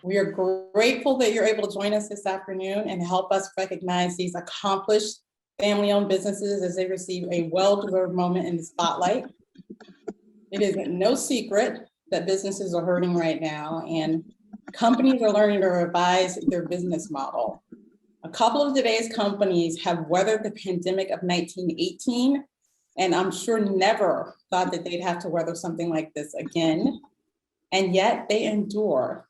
We are grateful that you're able to join us this afternoon and help us recognize these accomplished family-owned businesses as they receive a well-deserved moment in the spotlight. It is no secret that businesses are hurting right now, and companies are learning to revise their business model. A couple of today's companies have weathered the pandemic of 1918, and I'm sure never thought that they'd have to weather something like this again. And yet they endure.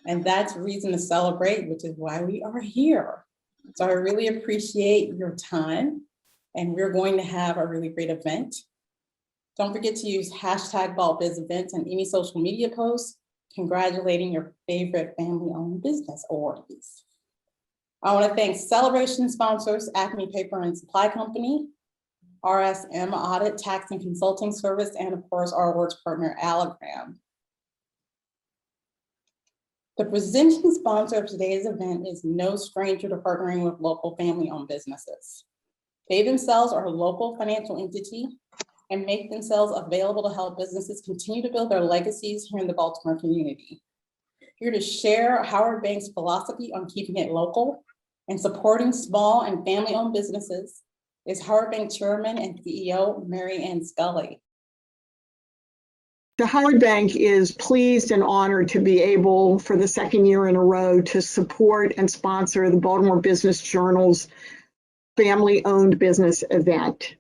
And that's reason to celebrate, which is why we are here. So I really appreciate your time, and we're going to have a really great event. Don't forget to use #BaltBizEvents in any social media posts congratulating your favorite family-owned business awardees. I want to thank celebration sponsors, ACME Paper and Supply Company, RSM Audit, Tax and Consulting Service, and of course, our awards partner, Allogram. The presenting sponsor of today's event is no stranger to partnering with local family-owned businesses. They themselves are a local financial entity and make themselves available to help businesses continue to build their legacies here in the Baltimore community. Here to share Howard Bank's philosophy on keeping it local and supporting small and family-owned businesses is Howard Bank Chairman and CEO, Mary Ann Scully. The Howard Bank is pleased and honored to be able, for the second year in a row, to support and sponsor the Baltimore Business Journal's family-owned business event.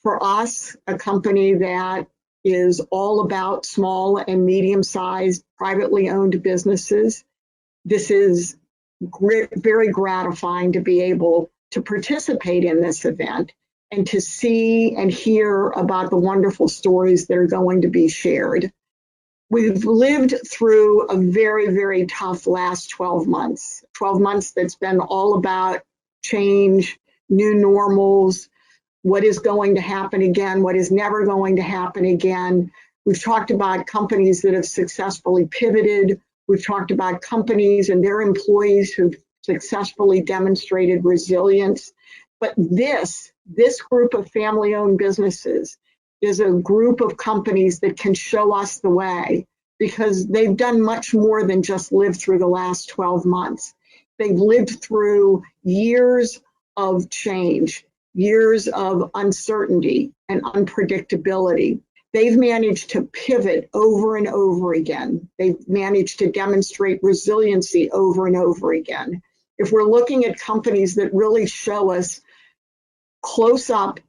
For us, a company that is all about small and medium-sized privately owned businesses, this is very gratifying to be able to participate in this event and to see and hear about the wonderful stories that are going to be shared. We've lived through a very, very tough last 12 months, 12 months that's been all about change, new normals, what is going to happen again, what is never going to happen again. We've talked about companies that have successfully pivoted. We've talked about companies and their employees who've successfully demonstrated resilience. But this group of family-owned businesses is a group of companies that can show us the way, because they've done much more than just live through the last 12 months. They've lived through years of change, years of uncertainty and unpredictability. They've managed to pivot over and over again. They've managed to demonstrate resiliency over and over again. If we're looking at companies that really show us close up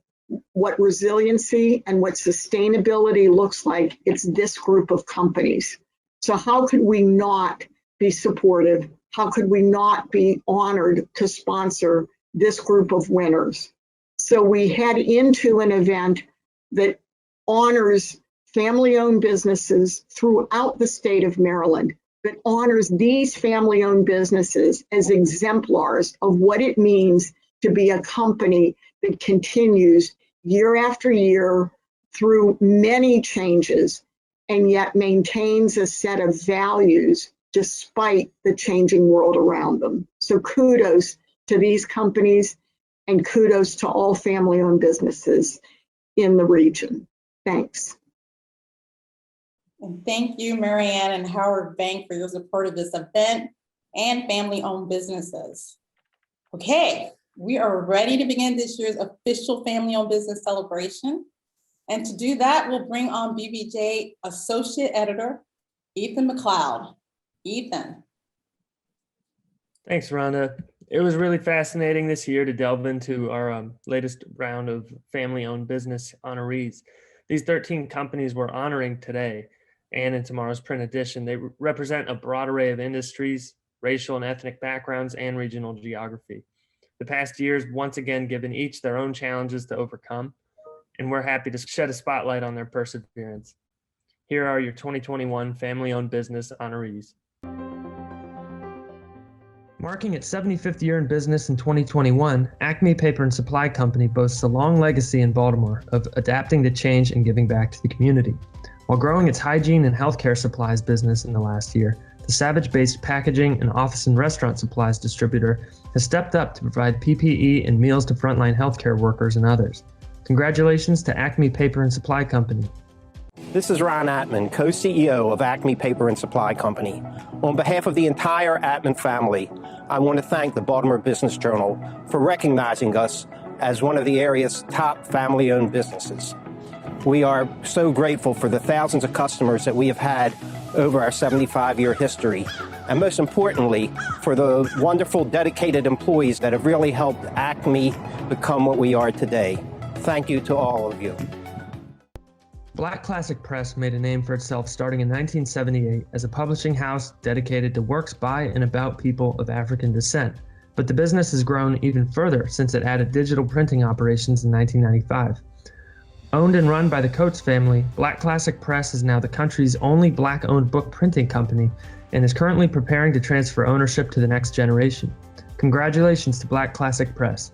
what resiliency and what sustainability looks like, it's this group of companies. So how could we not be supportive? How could we not be honored to sponsor this group of winners? So we head into an event that honors family-owned businesses throughout the state of Maryland, that honors these family-owned businesses as exemplars of what it means to be a company that continues year after year through many changes and yet maintains a set of values despite the changing world around them. So kudos to these companies and kudos to all family-owned businesses in the region. Thanks. And thank you, Mary Ann and Howard Bank, for your support of this event and family-owned businesses. Okay, we are ready to begin this year's official family-owned business celebration. And to do that, we'll bring on BBJ Associate Editor, Ethan McLeod. Ethan. Thanks, Rhonda. It was really fascinating this year to delve into our latest round of family-owned business honorees. These 13 companies we're honoring today and in tomorrow's print edition, they represent a broad array of industries, racial and ethnic backgrounds, and regional geography. The past year's once again given each their own challenges to overcome, and we're happy to shed a spotlight on their perseverance. Here are your 2021 family-owned business honorees. Marking its 75th year in business in 2021, ACME Paper and Supply Company boasts a long legacy in Baltimore of adapting to change and giving back to the community. While growing its hygiene and healthcare supplies business in the last year, the Savage-based packaging and office and restaurant supplies distributor has stepped up to provide PPE and meals to frontline healthcare workers and others. Congratulations to ACME Paper and Supply Company. This is Ron Atman, co-CEO of ACME Paper and Supply Company. On behalf of the entire Atman family, I want to thank the Baltimore Business Journal for recognizing us as one of the area's top family-owned businesses. We are so grateful for the thousands of customers that we have had over our 75-year history, and most importantly, for the wonderful, dedicated employees that have really helped ACME become what we are today. Thank you to all of you. Black Classic Press made a name for itself starting in 1978 as a publishing house dedicated to works by and about people of African descent. But the business has grown even further since it added digital printing operations in 1995. Owned and run by the Coates family, Black Classic Press is now the country's only Black-owned book printing company and is currently preparing to transfer ownership to the next generation. Congratulations to Black Classic Press.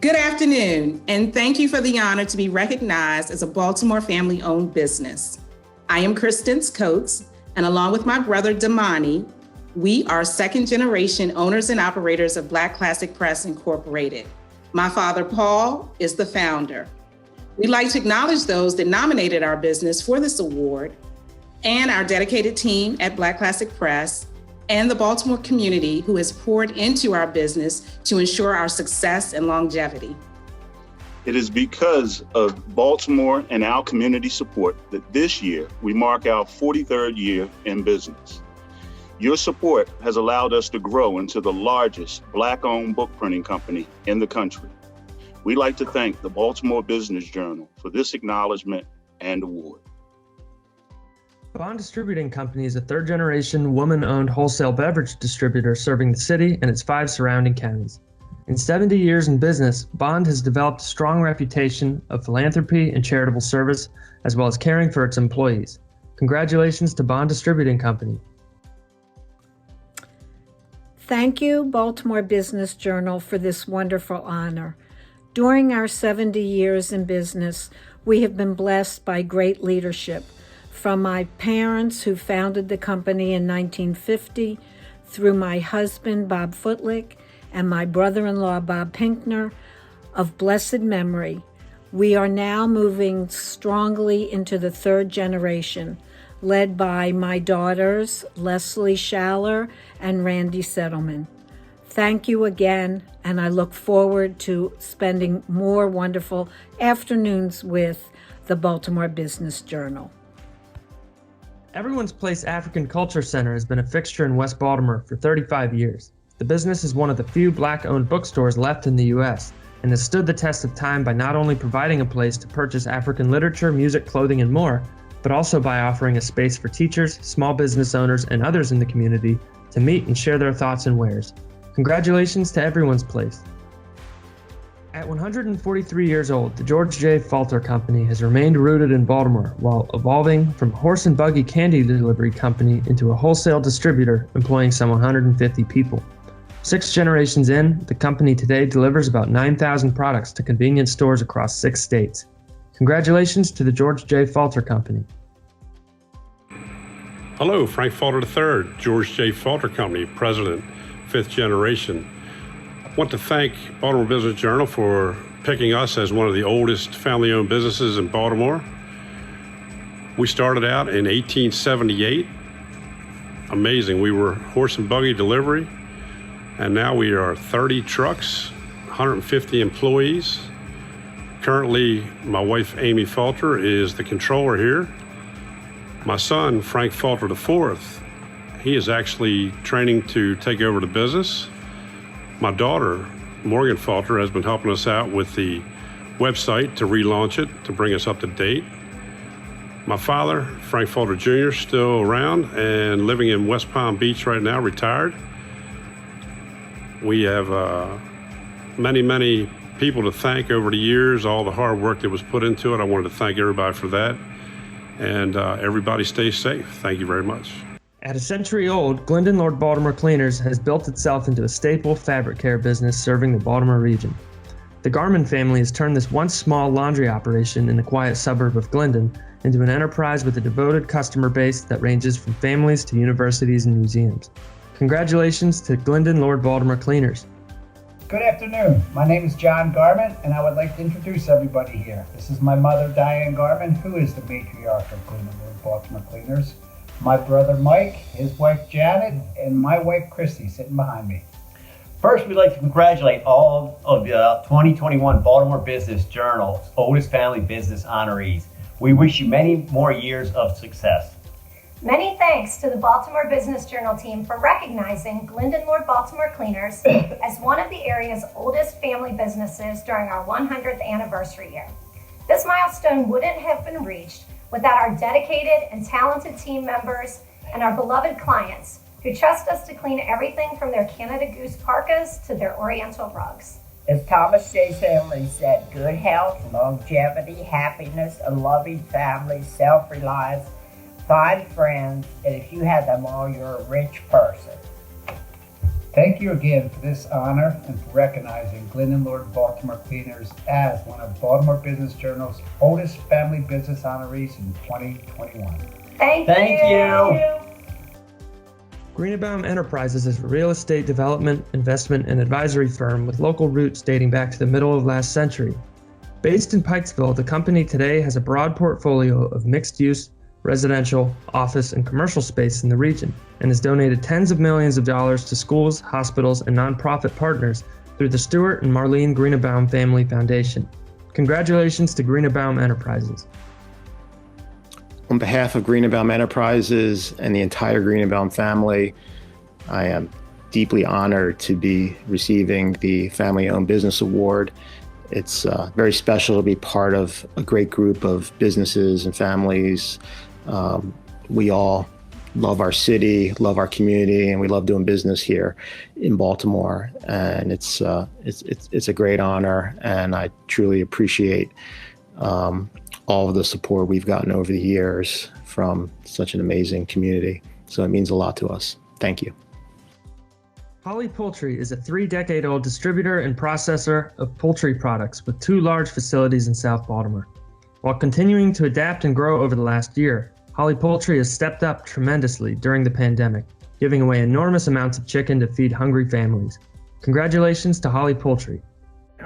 Good afternoon, and thank you for the honor to be recognized as a Baltimore family-owned business. I am Kristen Coates, and along with my brother Damani, we are second-generation owners and operators of Black Classic Press Incorporated. My father, Paul, is the founder. We'd like to acknowledge those that nominated our business for this award and our dedicated team at Black Classic Press and the Baltimore community who has poured into our business to ensure our success and longevity. It is because of Baltimore and our community support that this year we mark our 43rd year in business. Your support has allowed us to grow into the largest Black-owned book printing company in the country. We'd like to thank the Baltimore Business Journal for this acknowledgement and award. Bond Distributing Company is a third-generation woman-owned wholesale beverage distributor serving the city and its 5 surrounding counties. In 70 years in business, Bond has developed a strong reputation of philanthropy and charitable service, as well as caring for its employees. Congratulations to Bond Distributing Company. Thank you, Baltimore Business Journal, for this wonderful honor. During our 70 years in business, we have been blessed by great leadership, from my parents who founded the company in 1950, through my husband, Bob Footlick, and my brother-in-law, Bob Pinkner, of blessed memory. We are now moving strongly into the third generation, led by my daughters, Leslie Schaller and Randy Settleman. Thank you again, and I look forward to spending more wonderful afternoons with the Baltimore Business Journal. Everyone's Place African Culture Center has been a fixture in West Baltimore for 35 years. The business is one of the few Black-owned bookstores left in the U.S. and has stood the test of time by not only providing a place to purchase African literature, music, clothing, and more, but also by offering a space for teachers, small business owners, and others in the community to meet and share their thoughts and wares. Congratulations to Everyone's Place. At 143 years old, the George J. Falter Company has remained rooted in Baltimore while evolving from a horse and buggy candy delivery company into a wholesale distributor employing some 150 people. 6 generations in, the company today delivers about 9,000 products to convenience stores across 6 states. Congratulations to the George J. Falter Company. Hello, Frank Falter III, George J. Falter Company, President, 5th generation. I want to thank Baltimore Business Journal for picking us as one of the oldest family-owned businesses in Baltimore. We started out in 1878. Amazing, we were horse and buggy delivery, and now we are 30 trucks, 150 employees. Currently, my wife, Amy Falter, is the controller here. My son, Frank Falter IV, he is actually training to take over the business. My daughter, Morgan Falter, has been helping us out with the website to relaunch it, to bring us up to date. My father, Frank Falter Jr., still around and living in West Palm Beach right now, retired. We have many people to thank over the years, all the hard work that was put into it. I wanted to thank everybody for that. And everybody stay safe. Thank you very much. At a century old, Glyndon Lord Baltimore Cleaners has built itself into a staple fabric care business serving the Baltimore region. The Garman family has turned this once small laundry operation in the quiet suburb of Glyndon into an enterprise with a devoted customer base that ranges from families to universities and museums. Congratulations to Glyndon Lord Baltimore Cleaners. Good afternoon. My name is John Garment, and I would like to introduce everybody here. This is my mother, Diane Garment, who is the matriarch of Glyndon, Baltimore Cleaners. My brother, Mike, his wife, Janet, and my wife, Christy, sitting behind me. First, we'd like to congratulate all of the 2021 Baltimore Business Journal's oldest family business honorees. We wish you many more years of success. Many thanks to the Baltimore Business Journal team for recognizing Glyndon Baltimore Cleaners as one of the area's oldest family businesses during our 100th anniversary year. This milestone wouldn't have been reached without our dedicated and talented team members and our beloved clients who trust us to clean everything from their Canada Goose parkas to their Oriental rugs. As Thomas J. Stanley said, good health, longevity, happiness, a loving family, self-reliance, fine friends, and if you have them all, you're a rich person. Thank you again for this honor and for recognizing Glyndon Baltimore Cleaners as one of Baltimore Business Journal's oldest family business honorees in 2021. Thank you. Greenebaum Enterprises is a real estate development, investment, and advisory firm with local roots dating back to the middle of last century. Based in Pikesville, the company today has a broad portfolio of mixed-use, residential, office, and commercial space in the region, and has donated tens of millions of dollars to schools, hospitals, and nonprofit partners through the Stuart and Marlene Greenebaum Family Foundation. Congratulations to Greenebaum Enterprises. On behalf of Greenebaum Enterprises and the entire Greenebaum family, I am deeply honored to be receiving the Family-Owned Business Award. It's very special to be part of a great group of businesses and families. We all love our city, love our community, and we love doing business here in Baltimore. And it's a great honor, and I truly appreciate all of the support we've gotten over the years from such an amazing community. So it means a lot to us. Thank you. Holly Poultry is a 3-decade-old distributor and processor of poultry products with 2 large facilities in South Baltimore. While continuing to adapt and grow over the last year, Holly Poultry has stepped up tremendously during the pandemic, giving away enormous amounts of chicken to feed hungry families. Congratulations to Holly Poultry.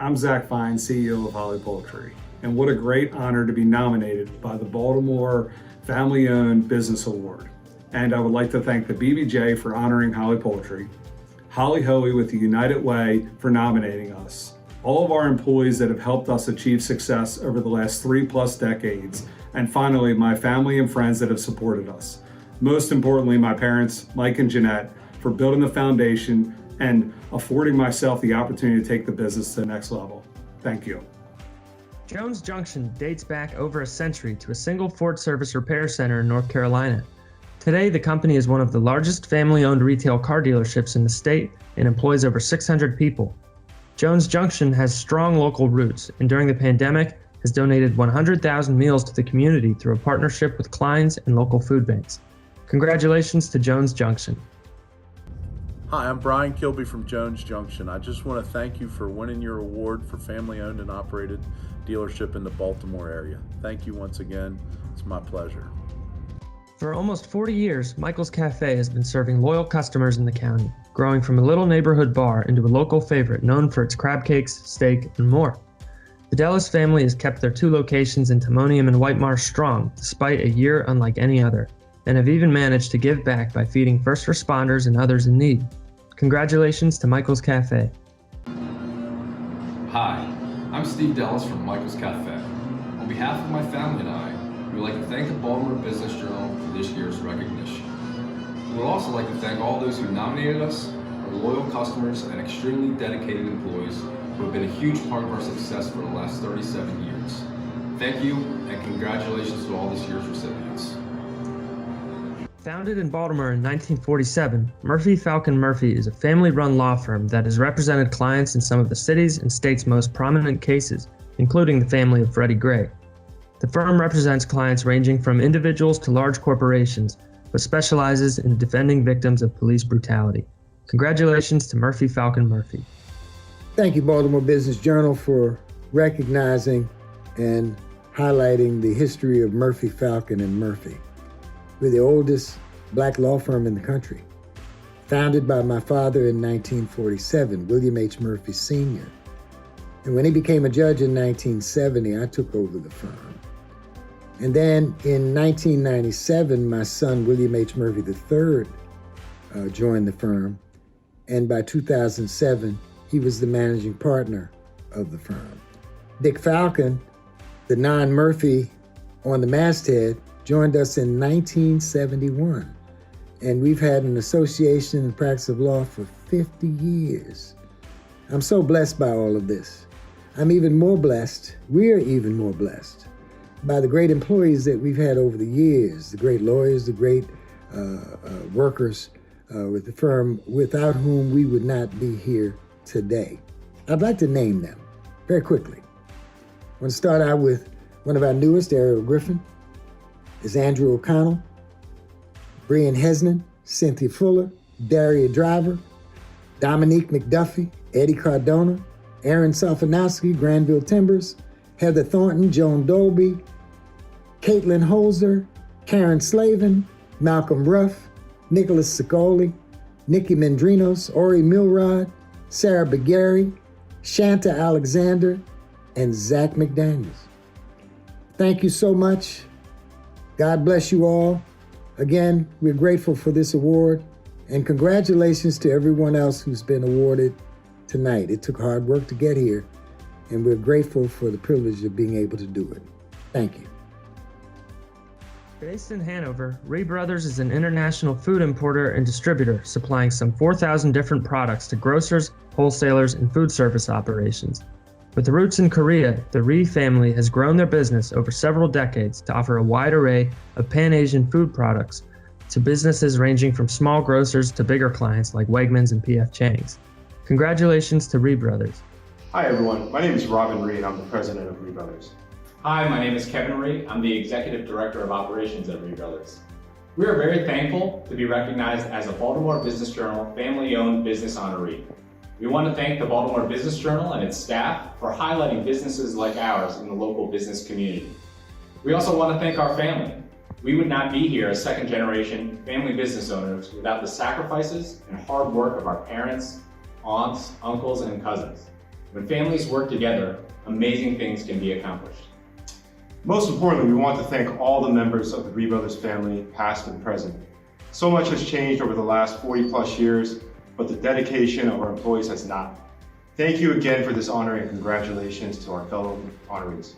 I'm Zach Fine, CEO of Holly Poultry, and what a great honor to be nominated by the Baltimore Family-Owned Business Award. And I would like to thank the BBJ for honoring Holly Poultry, Holly Hoey with the United Way for nominating us, all of our employees that have helped us achieve success over the last 3+ decades, and finally, my family and friends that have supported us. Most importantly, my parents, Mike and Jeanette, for building the foundation and affording myself the opportunity to take the business to the next level. Thank you. Jones Junction dates back over a century to a single Ford Service repair center in North Carolina. Today, the company is one of the largest family-owned retail car dealerships in the state and employs over 600 people. Jones Junction has strong local roots, and during the pandemic, has donated 100,000 meals to the community through a partnership with Klein's and local food banks. Congratulations to Jones Junction. Hi, I'm Brian Kilby from Jones Junction. I just want to thank you for winning your award for family-owned and operated dealership in the Baltimore area. Thank you once again. It's my pleasure. For almost 40 years, Michael's Cafe has been serving loyal customers in the county, growing from a little neighborhood bar into a local favorite known for its crab cakes, steak, and more. The Dallas family has kept their 2 locations in Timonium and White Marsh strong, despite a year unlike any other, and have even managed to give back by feeding first responders and others in need. Congratulations to Michael's Cafe. Hi, I'm Steve Dallas from Michael's Cafe. On behalf of my family and I, we would like to thank the Baltimore Business Journal for this year's recognition. We would also like to thank all those who nominated us, our loyal customers, and extremely dedicated employees who have been a huge part of our success for the last 37 years. Thank you, and congratulations to all this year's recipients. Founded in Baltimore in 1947, Murphy Falcon Murphy is a family-run law firm that has represented clients in some of the city's and state's most prominent cases, including the family of Freddie Gray. The firm represents clients ranging from individuals to large corporations, but specializes in defending victims of police brutality. Congratulations to Murphy Falcon Murphy. Thank you, Baltimore Business Journal, for recognizing and highlighting the history of Murphy Falcon and Murphy. We're the oldest Black law firm in the country. founded by my father in 1947, William H. Murphy Sr. And when he became a judge in 1970, I took over the firm. And then in 1997, my son, William H. Murphy III, joined the firm. And by 2007, he was the managing partner of the firm. Dick Falcon, the non-Murphy on the masthead, joined us in 1971. And we've had an association in the practice of law for 50 years. I'm so blessed by all of this. I'm even more blessed, we're even more blessed by the great employees that we've had over the years, the great lawyers, the great workers with the firm, without whom we would not be here today. I'd like to name them very quickly. I want to start out with one of our newest, Ariel Griffin, is Andrew O'Connell, Brian Hesnan, Cynthia Fuller, Daria Driver, Dominique McDuffie, Eddie Cardona, Aaron Sofanowski, Granville Timbers, Heather Thornton, Joan Dolby, Caitlin Holzer, Karen Slavin, Malcolm Ruff, Nicholas Sicoli, Nikki Mendrinos, Ori Milrod, Sarah Begary, Shanta Alexander, and Zach McDaniels. Thank you so much. God bless you all. Again, we're grateful for this award, and congratulations to everyone else who's been awarded tonight. It took hard work to get here, and we're grateful for the privilege of being able to do it. Thank you. Based in Hanover, Rhee Brothers is an international food importer and distributor supplying some 4,000 different products to grocers, wholesalers, and food service operations. With roots in Korea, the Rhee family has grown their business over several decades to offer a wide array of Pan-Asian food products to businesses ranging from small grocers to bigger clients like Wegmans and P.F. Chang's. Congratulations to Rhee Brothers. Hi everyone, my name is Robin Rhee and I'm the president of Rhee Brothers. Hi, my name is Kevin Rhee. I'm the Executive Director of Operations at Rhee Brothers. We are very thankful to be recognized as a Baltimore Business Journal Family-Owned Business Honoree. We want to thank the Baltimore Business Journal and its staff for highlighting businesses like ours in the local business community. We also want to thank our family. We would not be here as second-generation family business owners without the sacrifices and hard work of our parents, aunts, uncles, and cousins. When families work together, amazing things can be accomplished. Most importantly, we want to thank all the members of the Rhee Brothers family, past and present. So much has changed over the last 40 plus years, but the dedication of our employees has not. Thank you again for this honor and congratulations to our fellow honorees.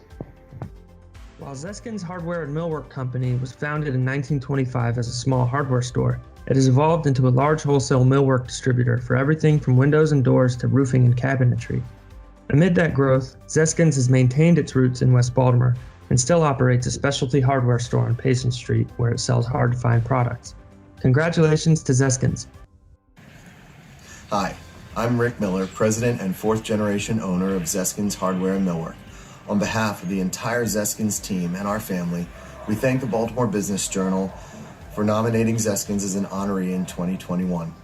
While Zeskind's Hardware and Millwork Company was founded in 1925 as a small hardware store, it has evolved into a large wholesale millwork distributor for everything from windows and doors to roofing and cabinetry. Amid that growth, Zeskind's has maintained its roots in West Baltimore and still operates a specialty hardware store on Payson Street where it sells hard-to-find products. Congratulations to Zeskind's. Hi, I'm Rick Miller, President and fourth-generation owner of Zeskind's Hardware and Millwork. On behalf of the entire Zeskind's team and our family, we thank the Baltimore Business Journal for nominating Zeskind's as an honoree in 2021.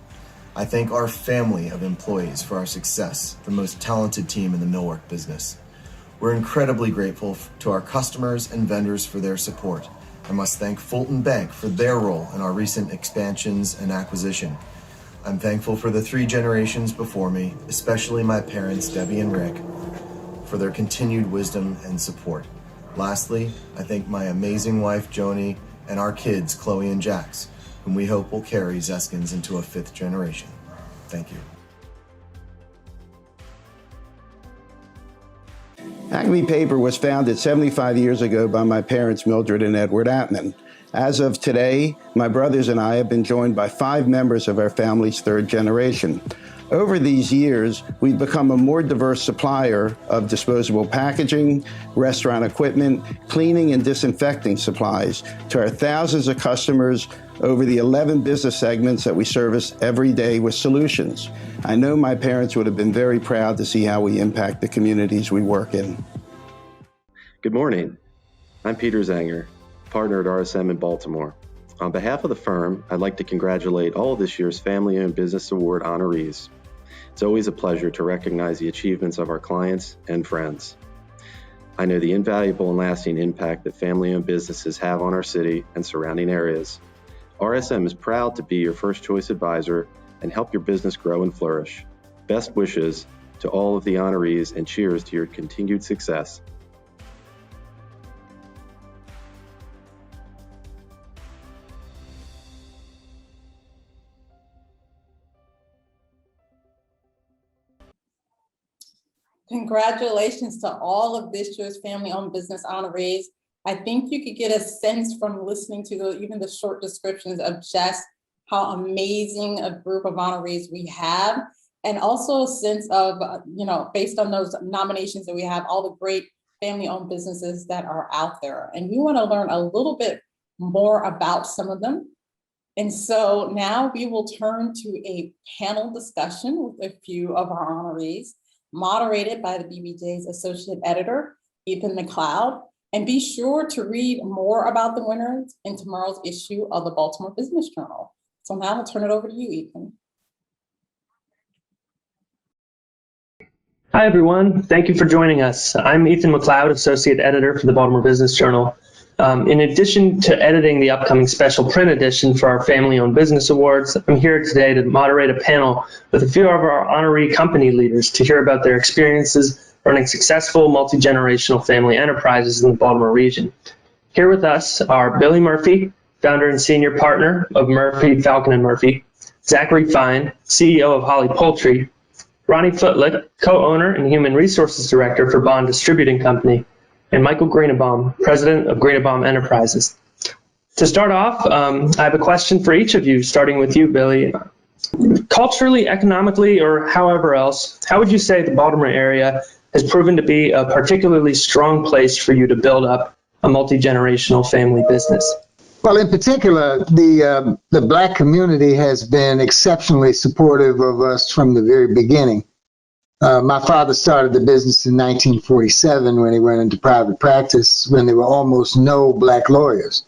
I thank our family of employees for our success, the most talented team in the millwork business. We're incredibly grateful to our customers and vendors for their support. I must thank Fulton Bank for their role in our recent expansions and acquisition. I'm thankful for the 3 generations before me, especially my parents, Debbie and Rick, for their continued wisdom and support. Lastly, I thank my amazing wife, Joni, and our kids, Chloe and Jax, whom we hope will carry Zeskind's into a 5th generation. Thank you. ACME Paper was founded 75 years ago by my parents, Mildred and Edward Atman. As of today, my brothers and I have been joined by 5 members of our family's 3rd generation. Over these years, we've become a more diverse supplier of disposable packaging, restaurant equipment, cleaning and disinfecting supplies to our thousands of customers over the 11 business segments that we service every day with solutions. I know my parents would have been very proud to see how we impact the communities we work in. Good morning. I'm Peter Zanger, partner at RSM in Baltimore. On behalf of the firm, I'd like to congratulate all of this year's Family-Owned Business Award honorees. It's always a pleasure to recognize the achievements of our clients and friends. I know the invaluable and lasting impact that family-owned businesses have on our city and surrounding areas. RSM is proud to be your first choice advisor and help your business grow and flourish. Best wishes to all of the honorees, and cheers to your continued success. Congratulations to all of this year's family-owned business honorees. I think you could get a sense from listening to even the short descriptions of just how amazing a group of honorees we have, and also a sense of, based on those nominations that we have, all the great family-owned businesses that are out there. And we want to learn a little bit more about some of them. And so now we will turn to a panel discussion with a few of our honorees, moderated by the BBJ's Associate Editor, Ethan McLeod. And be sure to read more about the winners in tomorrow's issue of the Baltimore Business Journal. So now I'll turn it over to you, Ethan. Hi, everyone. Thank you for joining us. I'm Ethan McLeod, Associate Editor for the Baltimore Business Journal. In addition to editing the upcoming special print edition for our Family-Owned Business Awards, I'm here today to moderate a panel with a few of our honoree company leaders to hear about their experiences running successful multi-generational family enterprises in the Baltimore region. Here with us are Billy Murphy, founder and senior partner of Murphy, Falcon & Murphy, Zachary Fine, CEO of Holly Poultry, Ronnie Footlick, co-owner and human resources director for Bond Distributing Company, and Michael Greenebaum, president of Greenebaum Enterprises. To start off, I have a question for each of you, starting with you, Billy. Culturally, economically, or however else, how would you say the Baltimore area has proven to be a particularly strong place for you to build up a multi-generational family business? Well, in particular, the Black community has been exceptionally supportive of us from the very beginning. My father started the business in 1947 when he went into private practice, when there were almost no Black lawyers.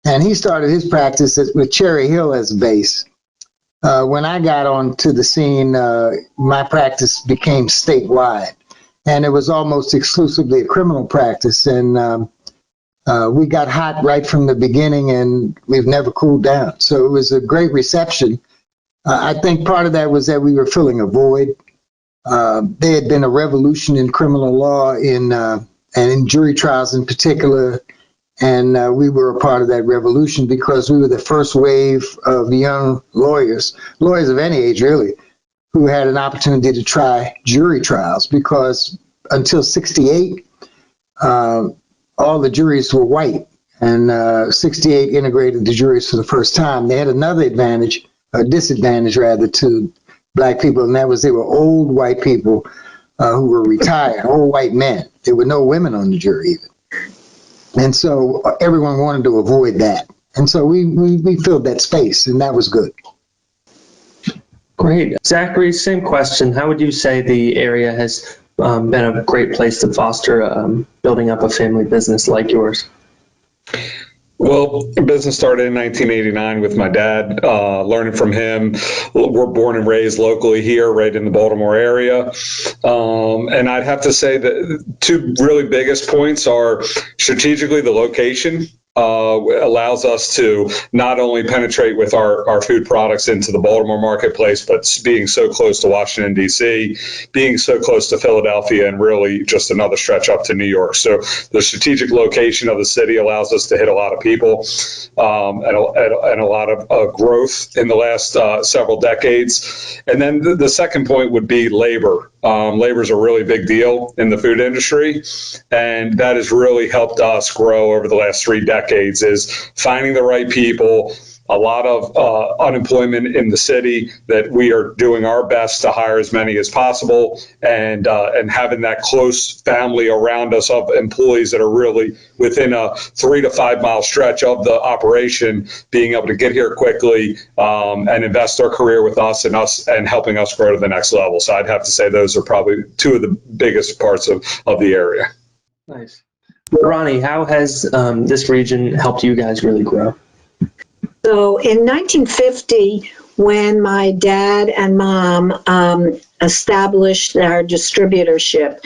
And he started his practice with Cherry Hill as a base. When I got onto the scene, my practice became statewide. And it was almost exclusively a criminal practice. And we got hot right from the beginning, and we've never cooled down. So it was a great reception. I think part of that was that we were filling a void. There had been a revolution in criminal law and in jury trials in particular, and we were a part of that revolution because we were the first wave of young lawyers of any age really, who had an opportunity to try jury trials, because until 68, all the juries were white, and 68 integrated the juries for the first time. They had another advantage, a disadvantage rather, to Black people, and that was they were old white people who were retired, old white men. There were no women on the jury even. And so everyone wanted to avoid that. And so we filled that space, and that was good. Great. Zachary, same question. How would you say the area has been a great place to foster building up a family business like yours? Well, the business started in 1989 with my dad, learning from him. We're born and raised locally here, right in the Baltimore area. And I'd have to say that two really biggest points are strategically the location. Allows us to not only penetrate with our food products into the Baltimore marketplace, but being so close to Washington, D.C., being so close to Philadelphia, and really just another stretch up to New York. So the strategic location of the city allows us to hit a lot of people and a lot of growth in the last several decades. And then the second point would be labor. Labor is a really big deal in the food industry, and that has really helped us grow over the last 3 decades, is finding the right people. A lot of unemployment in the city that we are doing our best to hire as many as possible, and having that close family around us of employees that are really within a 3 to 5 mile stretch of the operation, being able to get here quickly and invest their career with us and helping us grow to the next level. So I'd have to say those are probably two of the biggest parts of the area. Nice. Ronnie, how has this region helped you guys really grow? So in 1950, when my dad and mom established our distributorship,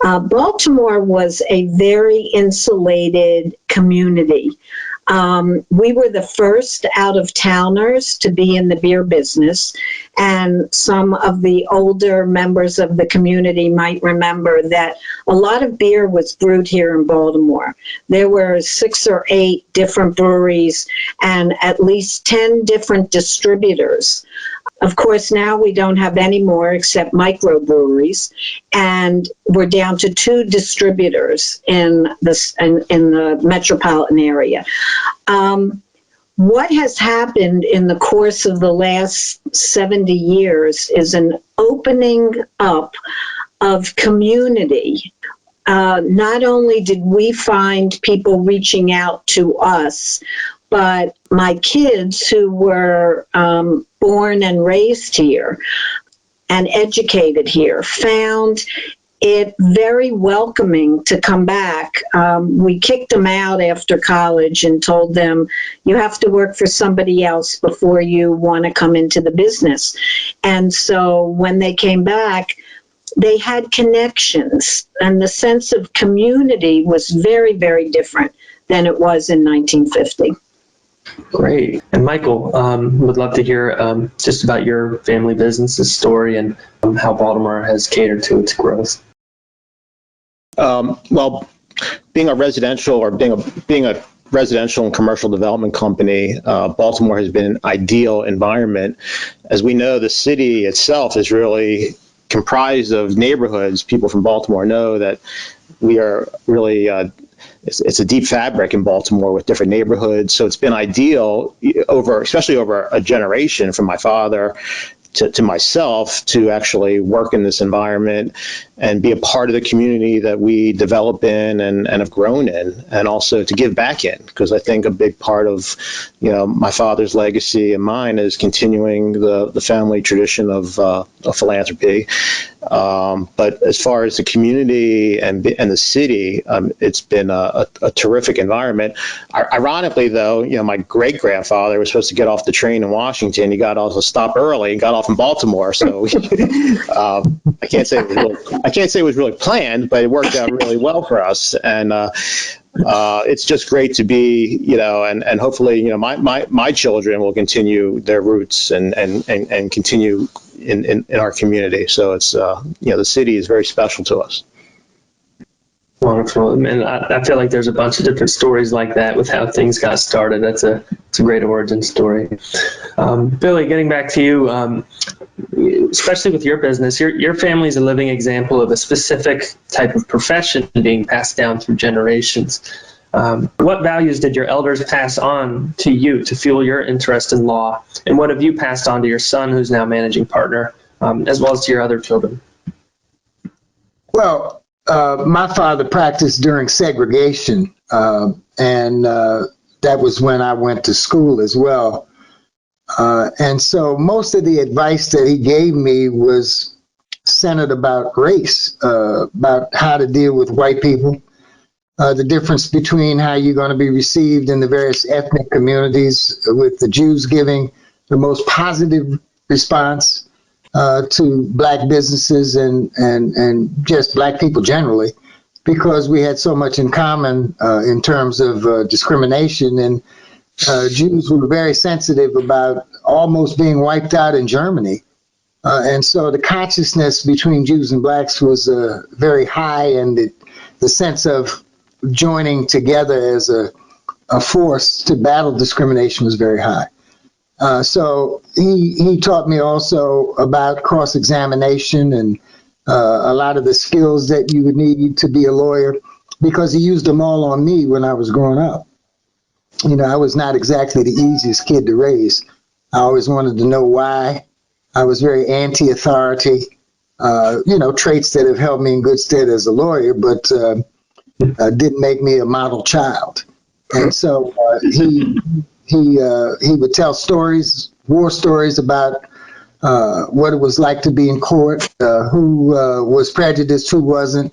Baltimore was a very insulated community. We were the first out-of-towners to be in the beer business, and some of the older members of the community might remember that a lot of beer was brewed here in Baltimore. There were 6 or 8 different breweries and at least 10 different distributors. Of course, now we don't have any more except microbreweries, and we're down to 2 distributors in the metropolitan area. What has happened in the course of the last 70 years is an opening up of community. Not only did we find people reaching out to us, but my kids who were born and raised here and educated here found it very welcoming to come back. We kicked them out after college and told them, you have to work for somebody else before you want to come into the business. And so when they came back, they had connections, and the sense of community was very, very different than it was in 1950. Great. And Michael, would love to hear just about your family business's story and how Baltimore has catered to its growth. Well, being a residential and commercial development company, Baltimore has been an ideal environment. As we know, the city itself is really comprised of neighborhoods. People from Baltimore know that we are really it's a deep fabric in Baltimore with different neighborhoods. So it's been ideal especially over a generation, from my father to myself, to actually work in this environment and be a part of the community that we develop in and have grown in, and also to give back in, because I think a big part of my father's legacy and mine is continuing the family tradition of philanthropy. But as far as the community and the city, it's been a terrific environment. Ironically, though, my great grandfather was supposed to get off the train in Washington. He got off a stop early and got off in Baltimore. So I can't say it was really planned, but it worked out really well for us. And it's just great to be, and hopefully, my children will continue their roots and continue in our community. So it's, the city is very special to us. Wonderful. And I feel like there's a bunch of different stories like that with how things got started. It's a great origin story. Billy, getting back to you, especially with your business, your family is a living example of a specific type of profession being passed down through generations. What values did your elders pass on to you to fuel your interest in law? And what have you passed on to your son, who's now managing partner, as well as to your other children? Well, my father practiced during segregation, and that was when I went to school as well. And so most of the advice that he gave me was centered about race, about how to deal with white people, the difference between how you're going to be received in the various ethnic communities, with the Jews giving the most positive response to black businesses and just black people generally, because we had so much in common in terms of discrimination. And Jews were very sensitive about almost being wiped out in Germany. And so the consciousness between Jews and blacks was very high, and the sense of joining together as a force to battle discrimination was very high. So he taught me also about cross-examination and a lot of the skills that you would need to be a lawyer, because he used them all on me when I was growing up. I was not exactly the easiest kid to raise. I always wanted to know why. I was very anti-authority, traits that have held me in good stead as a lawyer, but didn't make me a model child. And so he would tell stories, war stories about what it was like to be in court, who was prejudiced, who wasn't,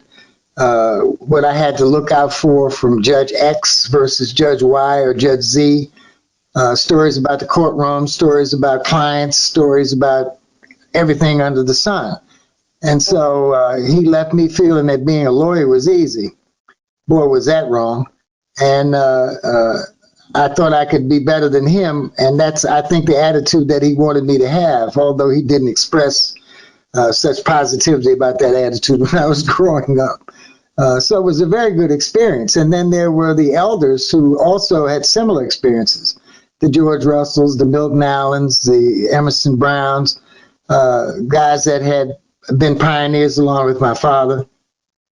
what I had to look out for from Judge X versus Judge Y or Judge Z, stories about the courtroom, stories about clients, stories about everything under the sun. And so he left me feeling that being a lawyer was easy. Boy, was that wrong. And I thought I could be better than him, and that's, I think, the attitude that he wanted me to have, although he didn't express such positivity about that attitude when I was growing up. So it was a very good experience. And then there were the elders who also had similar experiences. The George Russells, the Milton Allens, the Emerson Browns, guys that had been pioneers along with my father.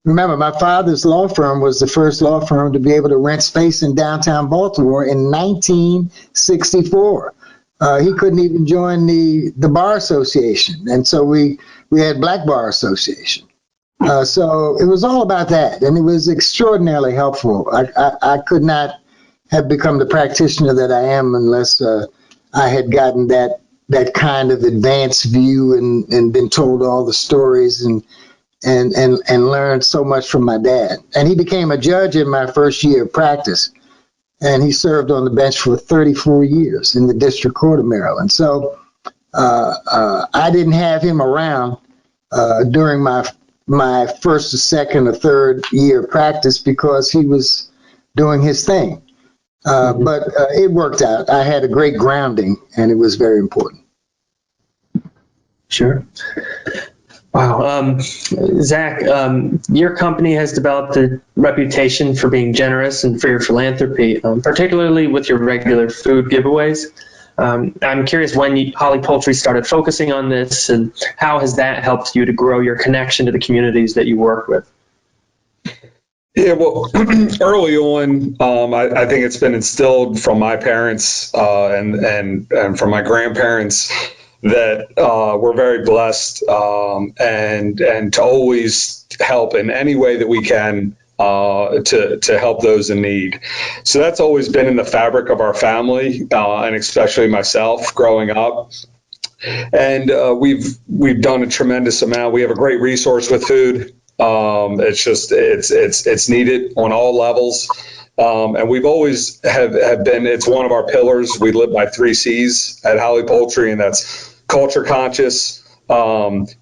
Remember, my father's law firm was the first law firm to be able to rent space in downtown Baltimore in 1964. He couldn't even join the Bar Association. And so we had Black Bar Association. So it was all about that. And it was extraordinarily helpful. I could not have become the practitioner that I am unless I had gotten that kind of advanced view and been told all the stories and learned so much from my dad. And he became a judge in my first year of practice. And he served on the bench for 34 years in the District Court of Maryland. So I didn't have him around during my first or second or third year of practice because he was doing his thing. But it worked out. I had a great grounding, and it was very important. Sure. Wow. Zach, your company has developed a reputation for being generous and for your philanthropy, particularly with your regular food giveaways. I'm curious when Holly Poultry started focusing on this, and how has that helped you to grow your connection to the communities that you work with? Yeah, well, early on, I think it's been instilled from my parents and from my grandparents that we're very blessed and to always help in any way that we can to help those in need. So that's always been in the fabric of our family, and especially myself growing up. And we've done a tremendous amount. We have a great resource with food. It's needed on all levels. And we've always have been, it's one of our pillars. We live by 3 C's at Holly Poultry, and that's culture conscious,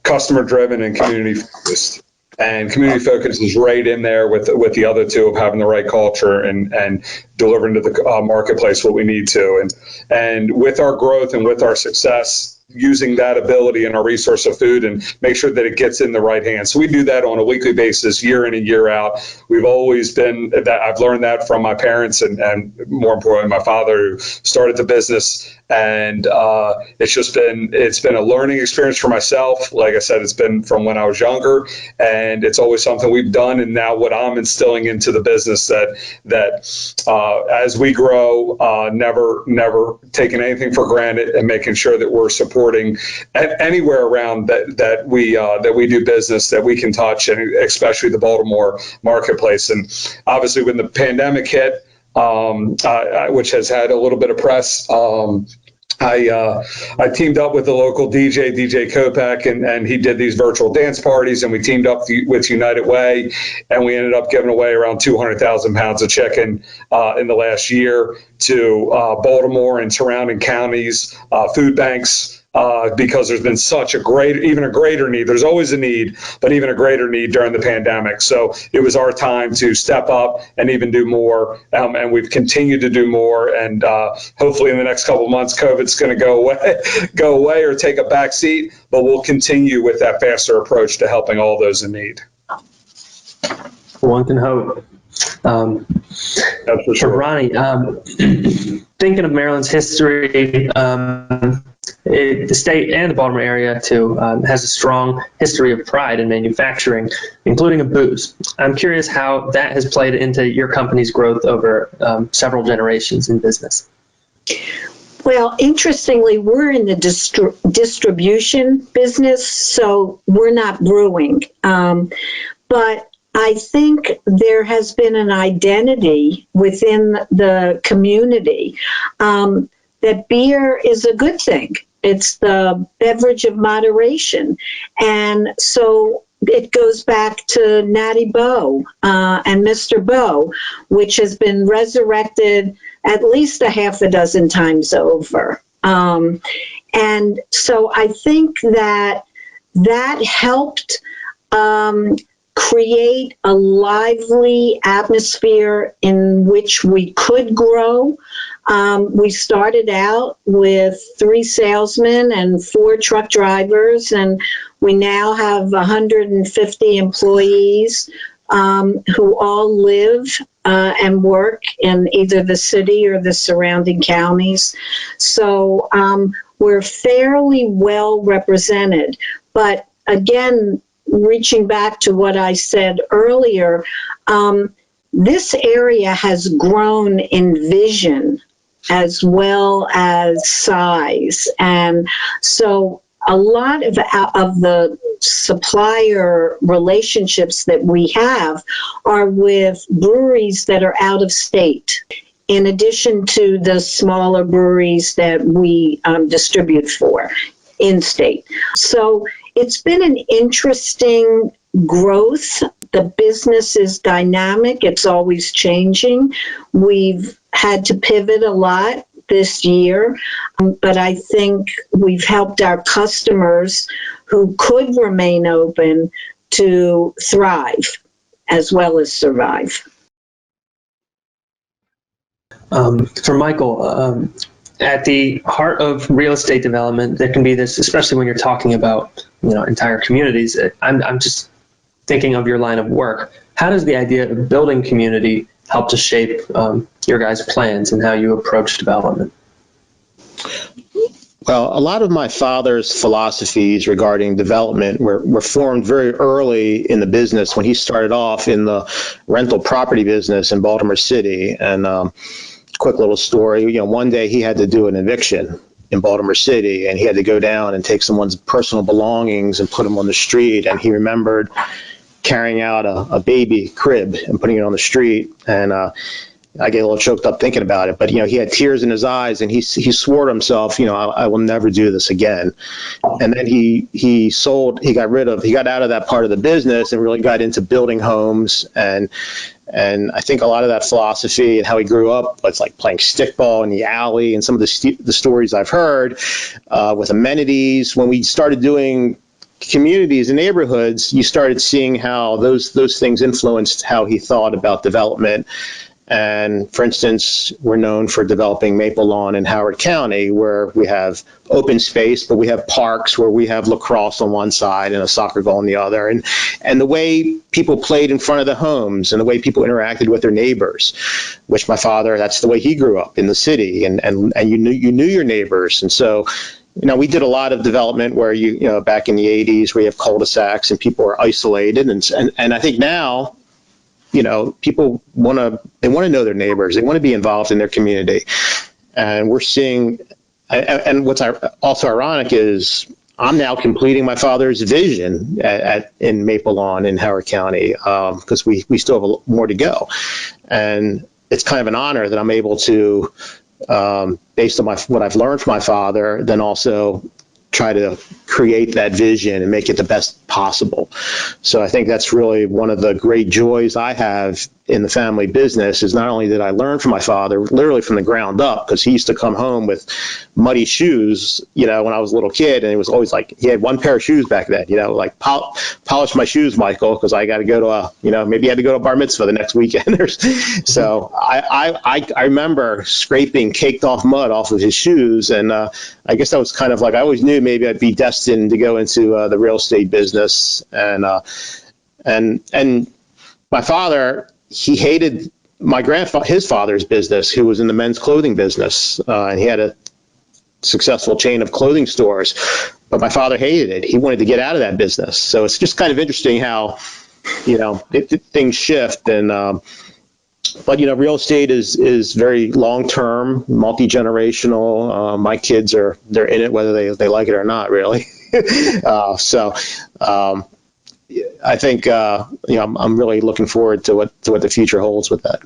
customer driven, and community focused. And community focus is right in there with the other two of having the right culture and delivering to the marketplace what we need to. And with our growth and with our success, using that ability and our resource of food and make sure that it gets in the right hands. So we do that on a weekly basis, year in and year out. We've always been that. I've learned that from my parents and more importantly, my father, who started the business. And it's been a learning experience for myself. Like I said, it's been from when I was younger, and it's always something we've done. And now what I'm instilling into the business that as we grow, never taking anything for granted and making sure that we're supporting anywhere around that we do business that we can touch, and especially the Baltimore marketplace. And obviously when the pandemic hit, which has had a little bit of press, I teamed up with the local DJ Kopak, and he did these virtual dance parties, and we teamed up with United Way, and we ended up giving away around 200,000 pounds of chicken in the last year to Baltimore and surrounding counties, food banks, because there's been such even a greater need. There's always a need, but even a greater need during the pandemic. So it was our time to step up and even do more, and we've continued to do more. And hopefully in the next couple of months, COVID's going to go away or take a back seat, but we'll continue with that faster approach to helping all those in need. One can hope. That's for sure. Ronnie, thinking of Maryland's history, the state and the Baltimore area too has a strong history of pride in manufacturing, including of booze. I'm curious how that has played into your company's growth over several generations in business. Well, interestingly, we're in the distribution business, so we're not brewing. But I think there has been an identity within the community that beer is a good thing. It's the beverage of moderation. And so it goes back to Natty Boh and Mr. Boh, which has been resurrected at least a half a dozen times over. And so I think that helped create a lively atmosphere in which we could grow. We started out with 3 salesmen and 4 truck drivers, and we now have 150 employees who all live and work in either the city or the surrounding counties. So we're fairly well represented. But again, reaching back to what I said earlier, this area has grown in vision as well as size. And so a lot of the supplier relationships that we have are with breweries that are out of state, in addition to the smaller breweries that we distribute for in state. So it's been an interesting growth. The business is dynamic. It's always changing. We've had to pivot a lot this year, but I think we've helped our customers who could remain open to thrive as well as survive. For Michael, at the heart of real estate development, there can be this, especially when you're talking about, entire communities. I'm just thinking of your line of work. How does the idea of building community help to shape your guys' plans and how you approach development? Well, a lot of my father's philosophies regarding development were formed very early in the business when he started off in the rental property business in Baltimore City. And quick little story, one day he had to do an eviction in Baltimore City, and he had to go down and take someone's personal belongings and put them on the street. And he remembered carrying out a baby crib and putting it on the street. And I get a little choked up thinking about it, but he had tears in his eyes, and he swore to himself, I will never do this again. And then he got out of that part of the business and really got into building homes. And I think a lot of that philosophy and how he grew up, it's like playing stickball in the alley, and some of the stories I've heard with amenities. When we started doing communities and neighborhoods, you started seeing how those things influenced how he thought about development. And for instance, we're known for developing Maple Lawn in Howard County, where we have open space, but we have parks where we have lacrosse on one side and a soccer goal on the other. And the way people played in front of the homes and the way people interacted with their neighbors, which my father, that's the way he grew up in the city. And you knew your neighbors. And so, we did a lot of development where back in the 80s, where you have cul-de-sacs and people are isolated. And I think now, people want to know their neighbors. They want to be involved in their community. And we're seeing, and what's also ironic is I'm now completing my father's vision in Maple Lawn in Howard County, because we still have more to go. And it's kind of an honor that I'm able to, based on what I've learned from my father, then also try to create that vision and make it the best possible. So I think that's really one of the great joys I have in the family business, is not only did I learn from my father, literally from the ground up, because he used to come home with muddy shoes, when I was a little kid, and it was always like, he had one pair of shoes back then, like polish my shoes, Michael, because I got to go to maybe I had to go to a bar mitzvah the next weekend. So I remember scraping caked off mud off of his shoes. And I guess that was kind of like, I always knew maybe I'd be destined to go into the real estate business. And my father, he hated his father's business, who was in the men's clothing business, and he had a successful chain of clothing stores, but my father hated it. He wanted to get out of that business. So it's just kind of interesting how, things shift. And but real estate is very long-term, multi-generational. My kids they're in it whether they like it or not, really. I think I'm really looking forward to what the future holds with that.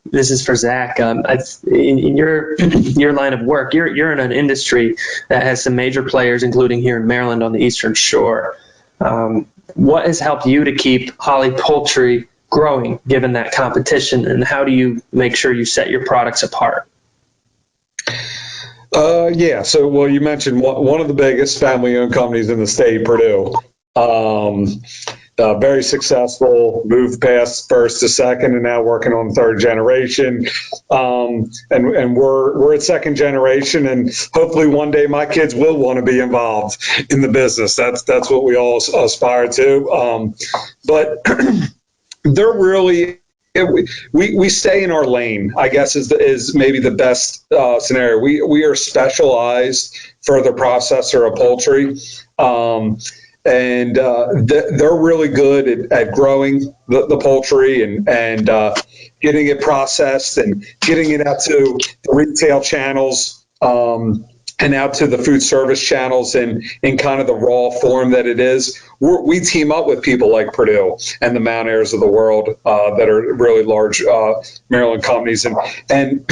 This is for Zach. In your line of work, you're in an industry that has some major players, including here in Maryland on the Eastern Shore. What has helped you to keep Holley Poultry growing, given that competition, and how do you make sure you set your products apart? So you mentioned one of the biggest family-owned companies in the state, Purdue. very successful, moved past first to second, and now working on third generation. And we're at second generation, and hopefully one day my kids will want to be involved in the business. That's what we all aspire to. But they're really, we stay in our lane, I guess is maybe the best scenario. We are specialized further processor of poultry. And they're really good at growing the poultry and getting it processed and getting it out to the retail channels and out to the food service channels in kind of the raw form that it is. We team up with people like Purdue and the Mount Airs of the world that are really large Maryland companies and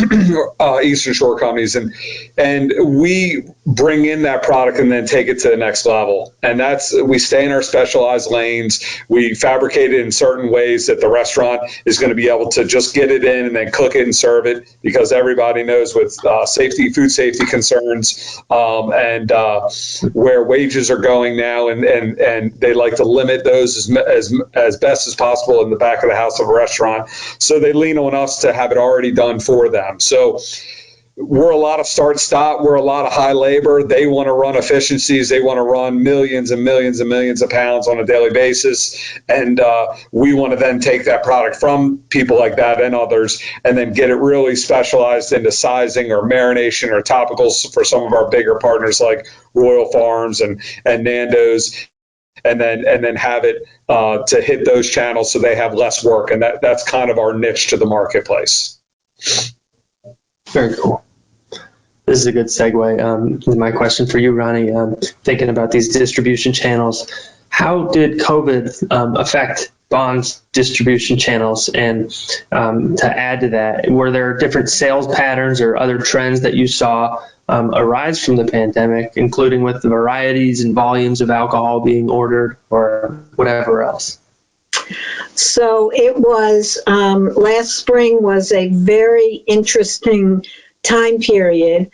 Eastern Shore companies, and we bring in that product and then take it to the next level. And we stay in our specialized lanes. We fabricate it in certain ways that the restaurant is going to be able to just get it in and then cook it and serve it, because everybody knows with food safety concerns and where wages are going now, and they like to limit those as best as possible in the back of the house of a restaurant. So they lean on us to have it already done for them. So we're a lot of start-stop. We're a lot of high labor. They want to run efficiencies. They want to run millions and millions and millions of pounds on a daily basis. And we want to then take that product from people like that and others and then get it really specialized into sizing or marination or topicals for some of our bigger partners like Royal Farms and Nando's. And then have it to hit those channels so they have less work. And that's kind of our niche to the marketplace. Very cool. This is a good segue. My question for you, Ronnie, thinking about these distribution channels, how did COVID affect Bond's distribution channels? And to add to that, were there different sales patterns or other trends that you saw arise from the pandemic, including with the varieties and volumes of alcohol being ordered or whatever else? So it was, last spring was a very interesting time period.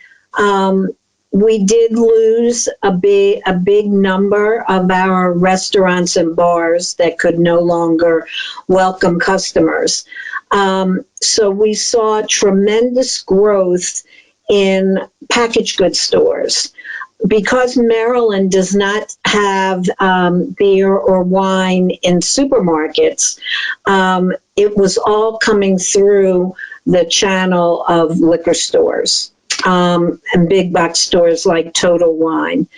We did lose a big number of our restaurants and bars that could no longer welcome customers. So we saw tremendous growth in packaged goods stores. Because Maryland does not have beer or wine in supermarkets, it was all coming through the channel of liquor stores and big box stores like Total Wine.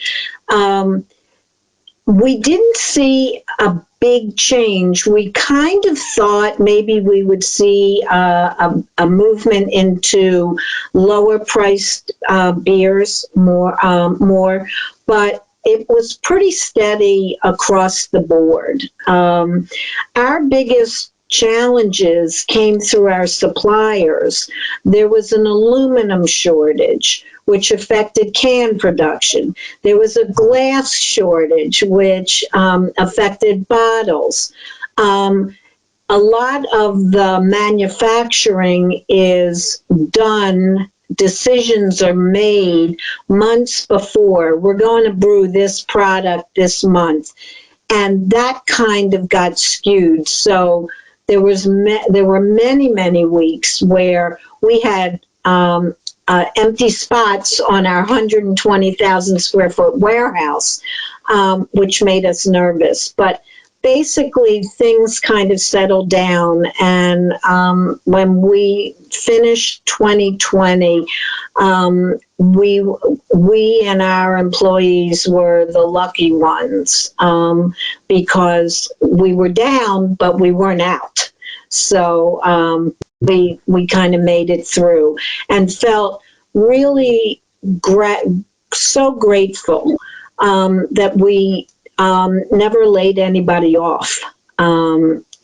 We didn't see a big change. We kind of thought maybe we would see a movement into lower priced beers more, but it was pretty steady across the board. Our biggest challenges came through our suppliers. There was an aluminum shortage, which affected can production. There was a glass shortage, which affected bottles. A lot of the manufacturing is done, decisions are made months before. We're going to brew this product this month. And that kind of got skewed. So there were many weeks where we had empty spots on our 120,000 square foot warehouse, which made us nervous. But basically, things kind of settled down. And when we finished 2020, we and our employees were the lucky ones because we were down, but we weren't out. So we kind of made it through and felt really so grateful that we never laid anybody off.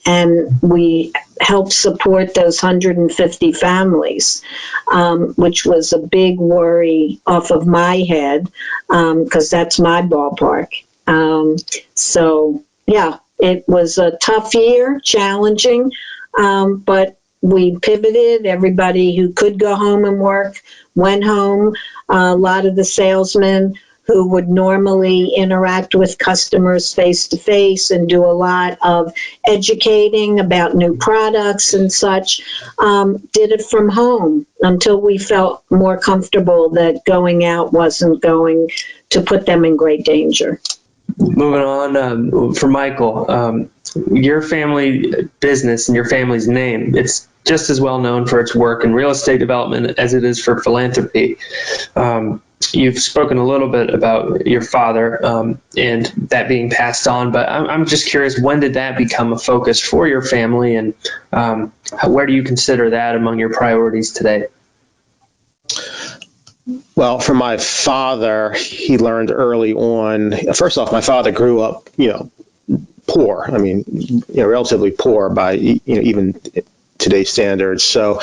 And we helped support those 150 families, which was a big worry off of my head, because that's my ballpark. So, yeah, it was a tough year, challenging, but we pivoted. Everybody who could go home and work went home. A lot of the salesmen who would normally interact with customers face to face and do a lot of educating about new products and such, did it from home until we felt more comfortable that going out wasn't going to put them in great danger. Moving on, for Michael, your family business and your family's name, it's just as well known for its work in real estate development as it is for philanthropy. You've spoken a little bit about your father and that being passed on, but I'm just curious, when did that become a focus for your family, and where do you consider that among your priorities today? Well, for my father, he learned early on. First off, my father grew up, poor. I mean, relatively poor by, even today's standards. So,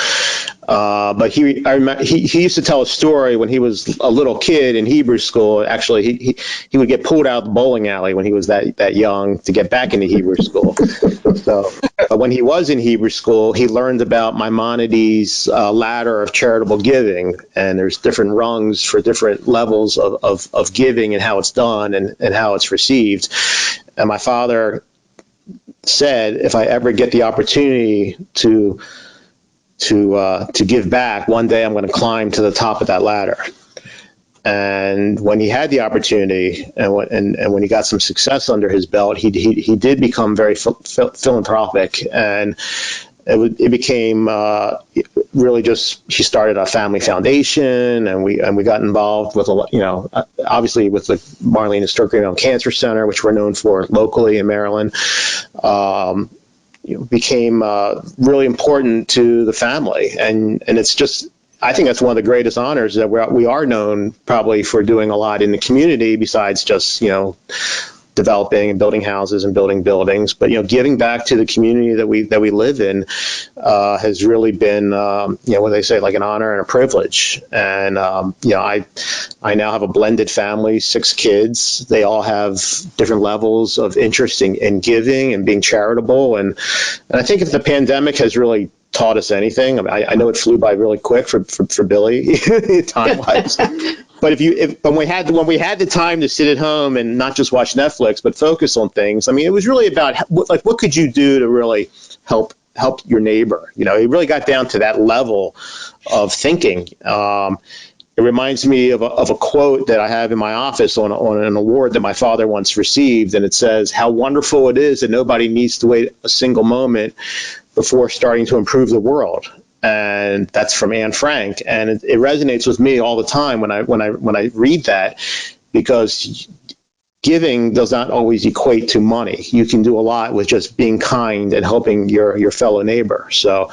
but he used to tell a story when he was a little kid in Hebrew school. Actually, he would get pulled out of the bowling alley when he was that young to get back into Hebrew school. So, but when he was in Hebrew school, he learned about Maimonides' ladder of charitable giving, and there's different rungs for different levels of giving and how it's done and how it's received. And my father said, if I ever get the opportunity to give back, one day I'm going to climb to the top of that ladder. And when he had the opportunity, and when he got some success under his belt, he did become very philanthropic, and it became really just, he started a family foundation, and we got involved with obviously with the Marlene Historic Greenebaum Cancer Center, which we're known for locally in Maryland. Became really important to the family, and it's just, I think that's one of the greatest honors, that we are known probably for doing a lot in the community besides just developing and building houses and building buildings, but giving back to the community that we live in has really been what they say, like an honor and a privilege. And I now have a blended family, 6 kids. They all have different levels of interest in giving and being charitable, and I think if the pandemic has really taught us anything, I mean, I know it flew by really quick for Billy time-wise. But when we had the time to sit at home and not just watch Netflix, but focus on things, I mean, it was really about what could you do to really help your neighbor? It really got down to that level of thinking. It reminds me of a quote that I have in my office on an award that my father once received, and it says, "How wonderful it is that nobody needs to wait a single moment before starting to improve the world." And that's from Anne Frank, and it resonates with me all the time when I read that, because giving does not always equate to money. You can do a lot with just being kind and helping your fellow neighbor. So,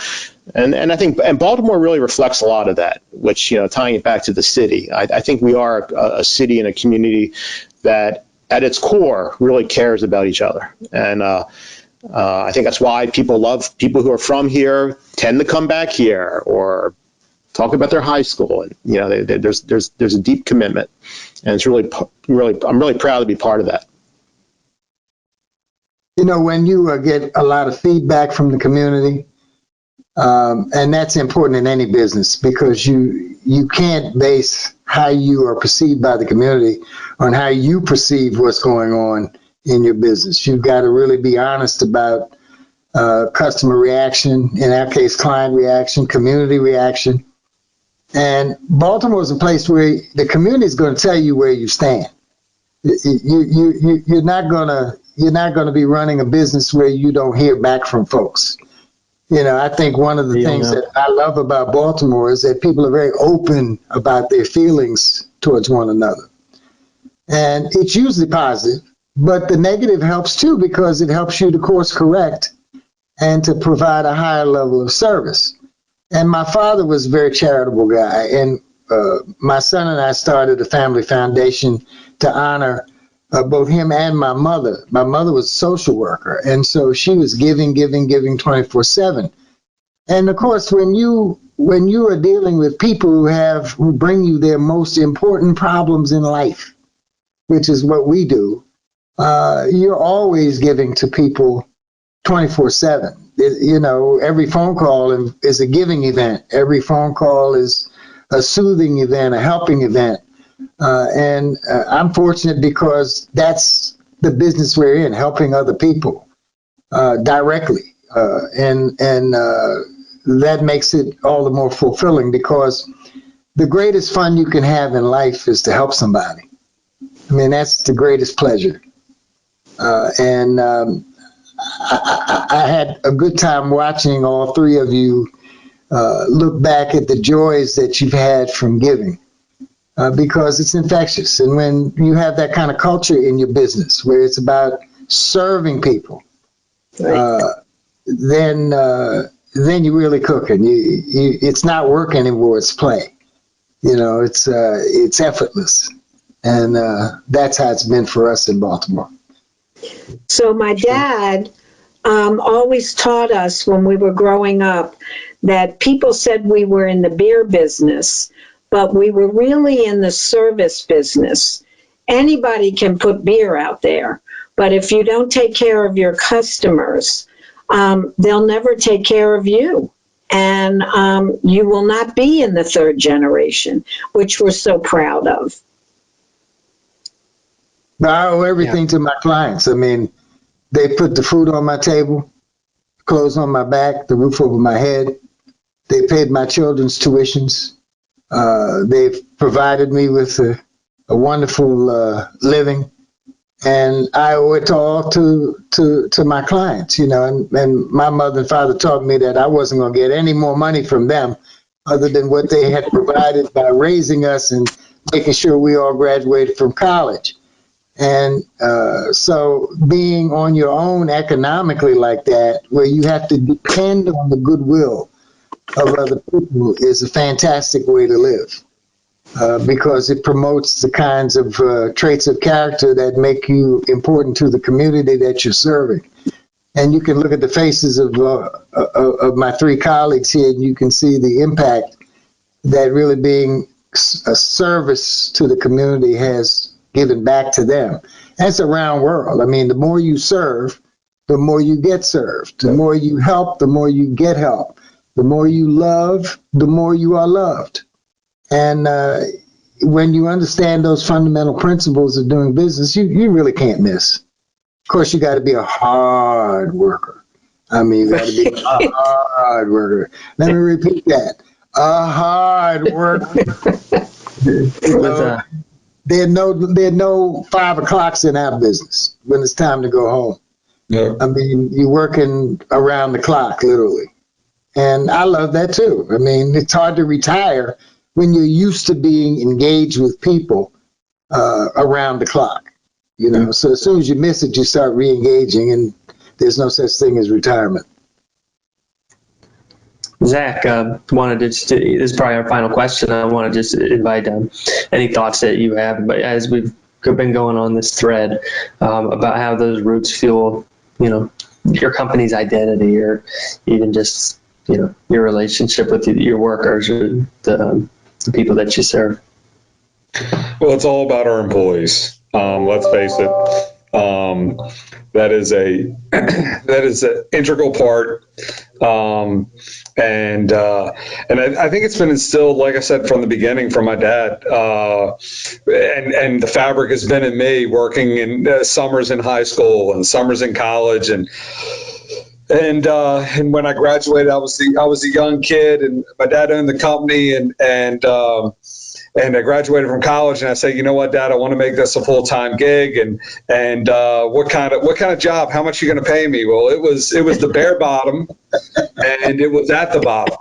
and I think Baltimore really reflects a lot of that, which, tying it back to the city, I think we are a city and a community that at its core really cares about each other. And I think that's why people who are from here tend to come back here or talk about their high school. And, there's a deep commitment, and it's really, I'm really proud to be part of that. When you get a lot of feedback from the community, and that's important in any business, because you can't base how you are perceived by the community on how you perceive what's going on in your business. You've got to really be honest about customer reaction, in our case, client reaction, community reaction. And Baltimore is a place where the community is going to tell you where you stand. You're not going to be running a business where you don't hear back from folks. I think one of the things that I love about Baltimore is that people are very open about their feelings towards one another. And it's usually positive, but the negative helps too, because it helps you to course correct and to provide a higher level of service. And my father was a very charitable guy, and my son and I started a family foundation to honor both him and my mother. My mother was a social worker, and so she was giving 24/7. And of course, when you are dealing with people who bring you their most important problems in life, which is what we do, you're always giving to people 24/7. Every phone call is a giving event. Every phone call is a soothing event, a helping event. And I'm fortunate because that's the business we're in, helping other people directly. And that makes it all the more fulfilling, because the greatest fun you can have in life is to help somebody. I mean, that's the greatest pleasure. I had a good time watching all three of you look back at the joys that you've had from giving, because it's infectious. And when you have that kind of culture in your business where it's about serving people, then you're really cooking. It's not work anymore, it's play. It's effortless. And that's how it's been for us in Baltimore. So my dad always taught us when we were growing up that people said we were in the beer business, but we were really in the service business. Anybody can put beer out there, but if you don't take care of your customers, they'll never take care of you. And you will not be in the third generation, which we're so proud of. I owe everything to my clients. I mean, they put the food on my table, clothes on my back, the roof over my head. They paid my children's tuitions. They've provided me with a wonderful living. And I owe it all to my clients, and my mother and father taught me that I wasn't going to get any more money from them other than what they had provided by raising us and making sure we all graduated from college. And so being on your own economically like that, where you have to depend on the goodwill of other people, is a fantastic way to live, because it promotes the kinds of traits of character that make you important to the community that you're serving. And you can look at the faces of my three colleagues here, and you can see the impact that really being a service to the community has given back to them. That's a round world. I mean, the more you serve, the more you get served. The more you help, the more you get help. The more you love, the more you are loved. And when you understand those fundamental principles of doing business, you really can't miss. Of course, you got to be a hard worker. I mean, you got to be a hard worker. Let me repeat that. A hard worker. There are no 5 o'clocks in our business when it's time to go home. Yeah. I mean, you're working around the clock, literally. And I love that too. I mean, it's hard to retire when you're used to being engaged with people around the clock. So as soon as you miss it, you start re-engaging, and there's no such thing as retirement. Zach, wanted to this is probably our final question. I want to just invite any thoughts that you have, but as we've been going on this thread about how those roots fuel, your company's identity, or even just, your relationship with your workers or the people that you serve. Well, it's all about our employees. Let's face it. That is an integral part. And I think it's been instilled, like I said, from the beginning from my dad. And the fabric has been in me, working in summers in high school and summers in college, and when I graduated, I was a young kid, and my dad owned the company, and I graduated from college, and I said, you know what, Dad, I want to make this a full-time gig, and what kind of job? How much are you going to pay me? Well, it was the bare bottom, and it was at the bottom.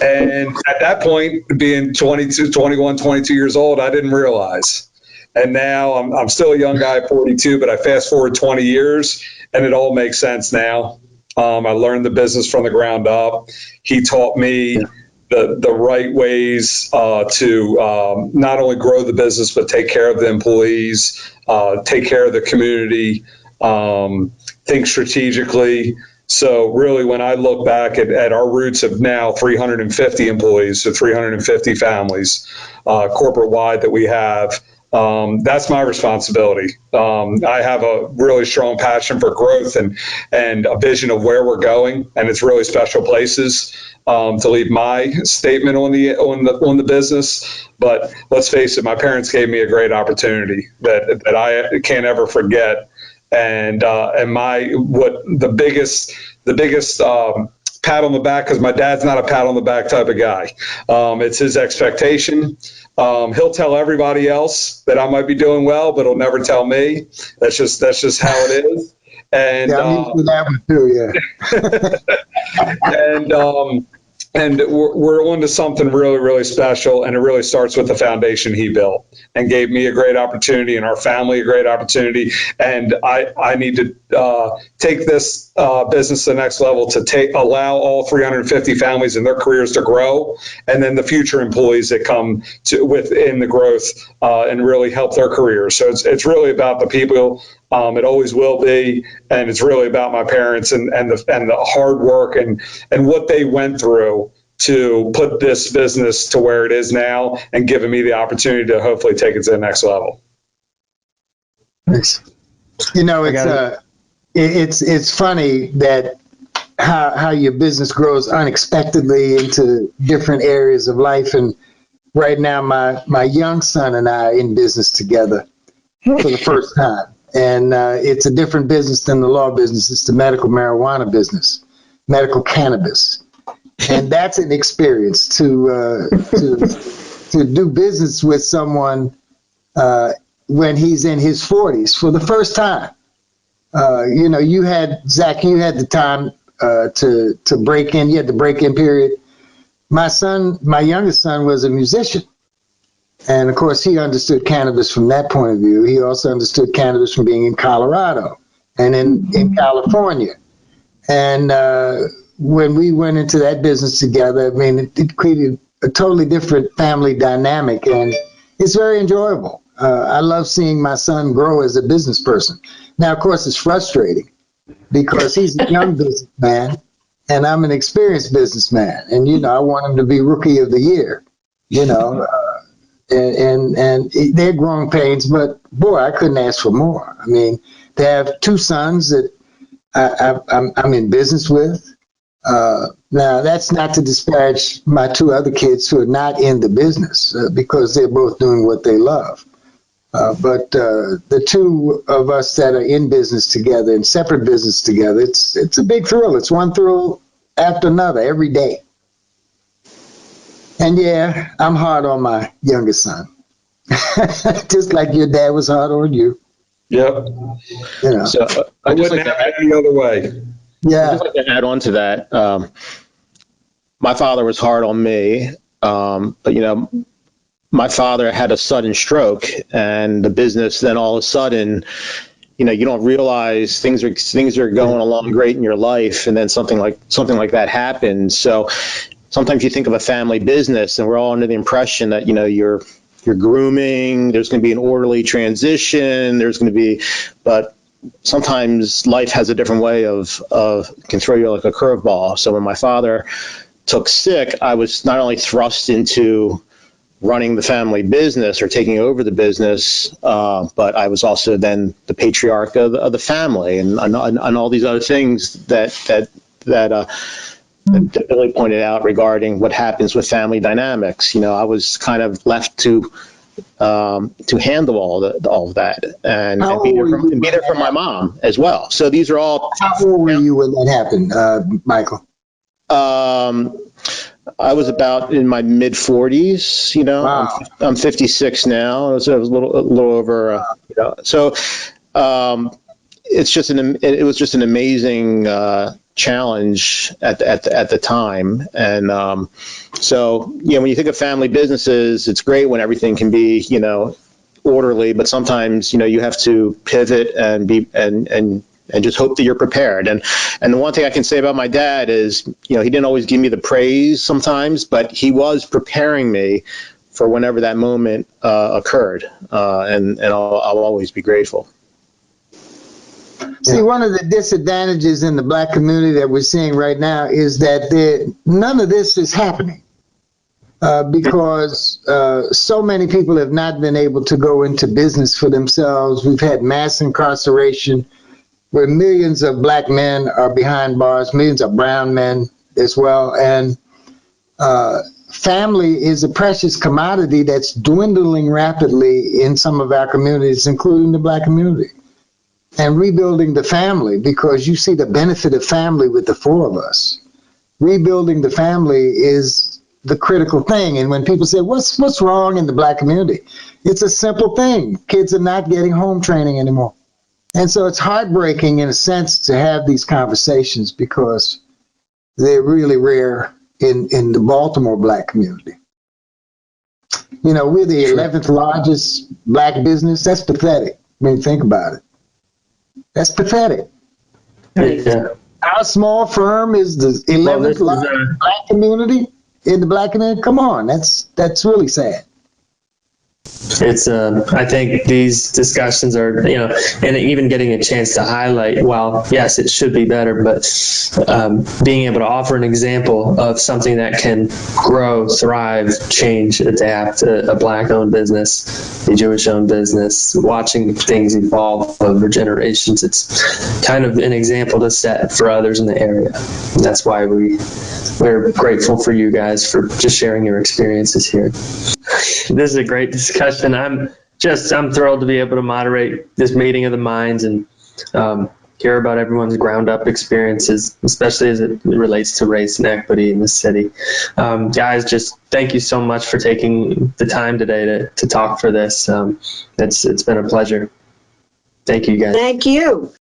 And at that point, being 22 years old, I didn't realize. And now I'm still a young guy, 42, but I fast forward 20 years, and it all makes sense now. I learned the business from the ground up. He taught me the right ways to not only grow the business, but take care of the employees, take care of the community, think strategically. So really, when I look back at our roots of now 350 employees, so 350 families corporate-wide that we have, that's my responsibility. I have a really strong passion for growth and a vision of where we're going, and it's really special places to leave my statement on the business. But let's face it, my parents gave me a great opportunity that I can't ever forget. And the biggest pat on the back, because my dad's not a pat on the back type of guy. It's his expectation. He'll tell everybody else that I might be doing well, but he'll never tell me. That's just how it is. And I'm used to that one too, yeah. and we're on to something really, really special, and it really starts with the foundation he built and gave me a great opportunity and our family a great opportunity. And I need to take this business to the next level to allow all 350 families and their careers to grow, and then the future employees that come within the growth and really help their careers. So it's really about the people. It always will be, and it's really about my parents and the hard work and what they went through to put this business to where it is now, and giving me the opportunity to hopefully take it to the next level. Thanks. You know, it's funny that how your business grows unexpectedly into different areas of life. And right now, my young son and I are in business together for the first time. And it's a different business than the law business. It's the medical marijuana business, medical cannabis. And that's an experience to do business with someone when he's in his 40s for the first time. You know, Zach, you had the time to break in. You had the break-in period. My youngest son was a musician. And of course, he understood cannabis from that point of view. He also understood cannabis from being in Colorado and in California. And when we went into that business together, I mean, it created a totally different family dynamic, and it's very enjoyable. I love seeing my son grow as a business person. Now, of course, it's frustrating because he's a young businessman and I'm an experienced businessman. And, you know, I want him to be Rookie of the Year, you know. And they're growing pains, but boy, I couldn't ask for more. I mean, they have two sons that I'm in business with. Now, that's not to disparage my two other kids who are not in the business because they're both doing what they love. But the two of us that are in business together, in separate business together, it's a big thrill. It's one thrill after another every day. And yeah, I'm hard on my youngest son, just like your dad was hard on you. Yep. You know. So I wouldn't have it any other way. Yeah. I'd just like to add on to that. My father was hard on me, but you know, my father had a sudden stroke, and the business then all of a sudden, you know, you don't realize things are going along great in your life, and then something like that happens. So sometimes you think of a family business, and we're all under the impression that, you know, you're grooming, there's going to be an orderly transition, but sometimes life has a different way of can throw you like a curveball. So when my father took sick, I was not only thrust into running the family business or taking over the business, but I was also then the patriarch of the family and all these other things that Billy pointed out regarding what happens with family dynamics. You know, I was kind of left to handle all of that and be there for my mom as well. So these are all. How old were you when that happened, Michael? I was about in my mid 40s. You know, wow. I'm 56 now. So it was a little over. You know, so it was just an amazing challenge at the time. And so, you know, when you think of family businesses, it's great when everything can be, you know, orderly, but sometimes, you know, you have to pivot and just hope that you're prepared. And the one thing I can say about my dad is, you know, he didn't always give me the praise sometimes, but he was preparing me for whenever that moment occurred. And I'll always be grateful. See, one of the disadvantages in the black community that we're seeing right now is that none of this is happening. because so many people have not been able to go into business for themselves. We've had mass incarceration where millions of black men are behind bars, millions of brown men as well. And family is a precious commodity that's dwindling rapidly in some of our communities, including the black community. And rebuilding the family, because you see the benefit of family with the four of us. Rebuilding the family is the critical thing. And when people say, what's wrong in the black community? It's a simple thing. Kids are not getting home training anymore. And so it's heartbreaking in a sense to have these conversations because they're really rare in the Baltimore black community. You know, we're the 11th largest black business. That's pathetic when you think about it. That's pathetic. Yeah. Our small firm is the 11th largest black community in the black community. Come on, that's really sad. It's I think these discussions are, you know, and even getting a chance to highlight, well, yes, it should be better, but being able to offer an example of something that can grow, thrive, change, adapt, a black-owned business, a Jewish-owned business, watching things evolve over generations. It's kind of an example to set for others in the area. And that's why we're grateful for you guys for just sharing your experiences here. This is a great discussion. I'm thrilled to be able to moderate this meeting of the minds and hear about everyone's ground up experiences, especially as it relates to race and equity in the city. Guys, just thank you so much for taking the time today to talk for this. It's been a pleasure. Thank you, guys. Thank you.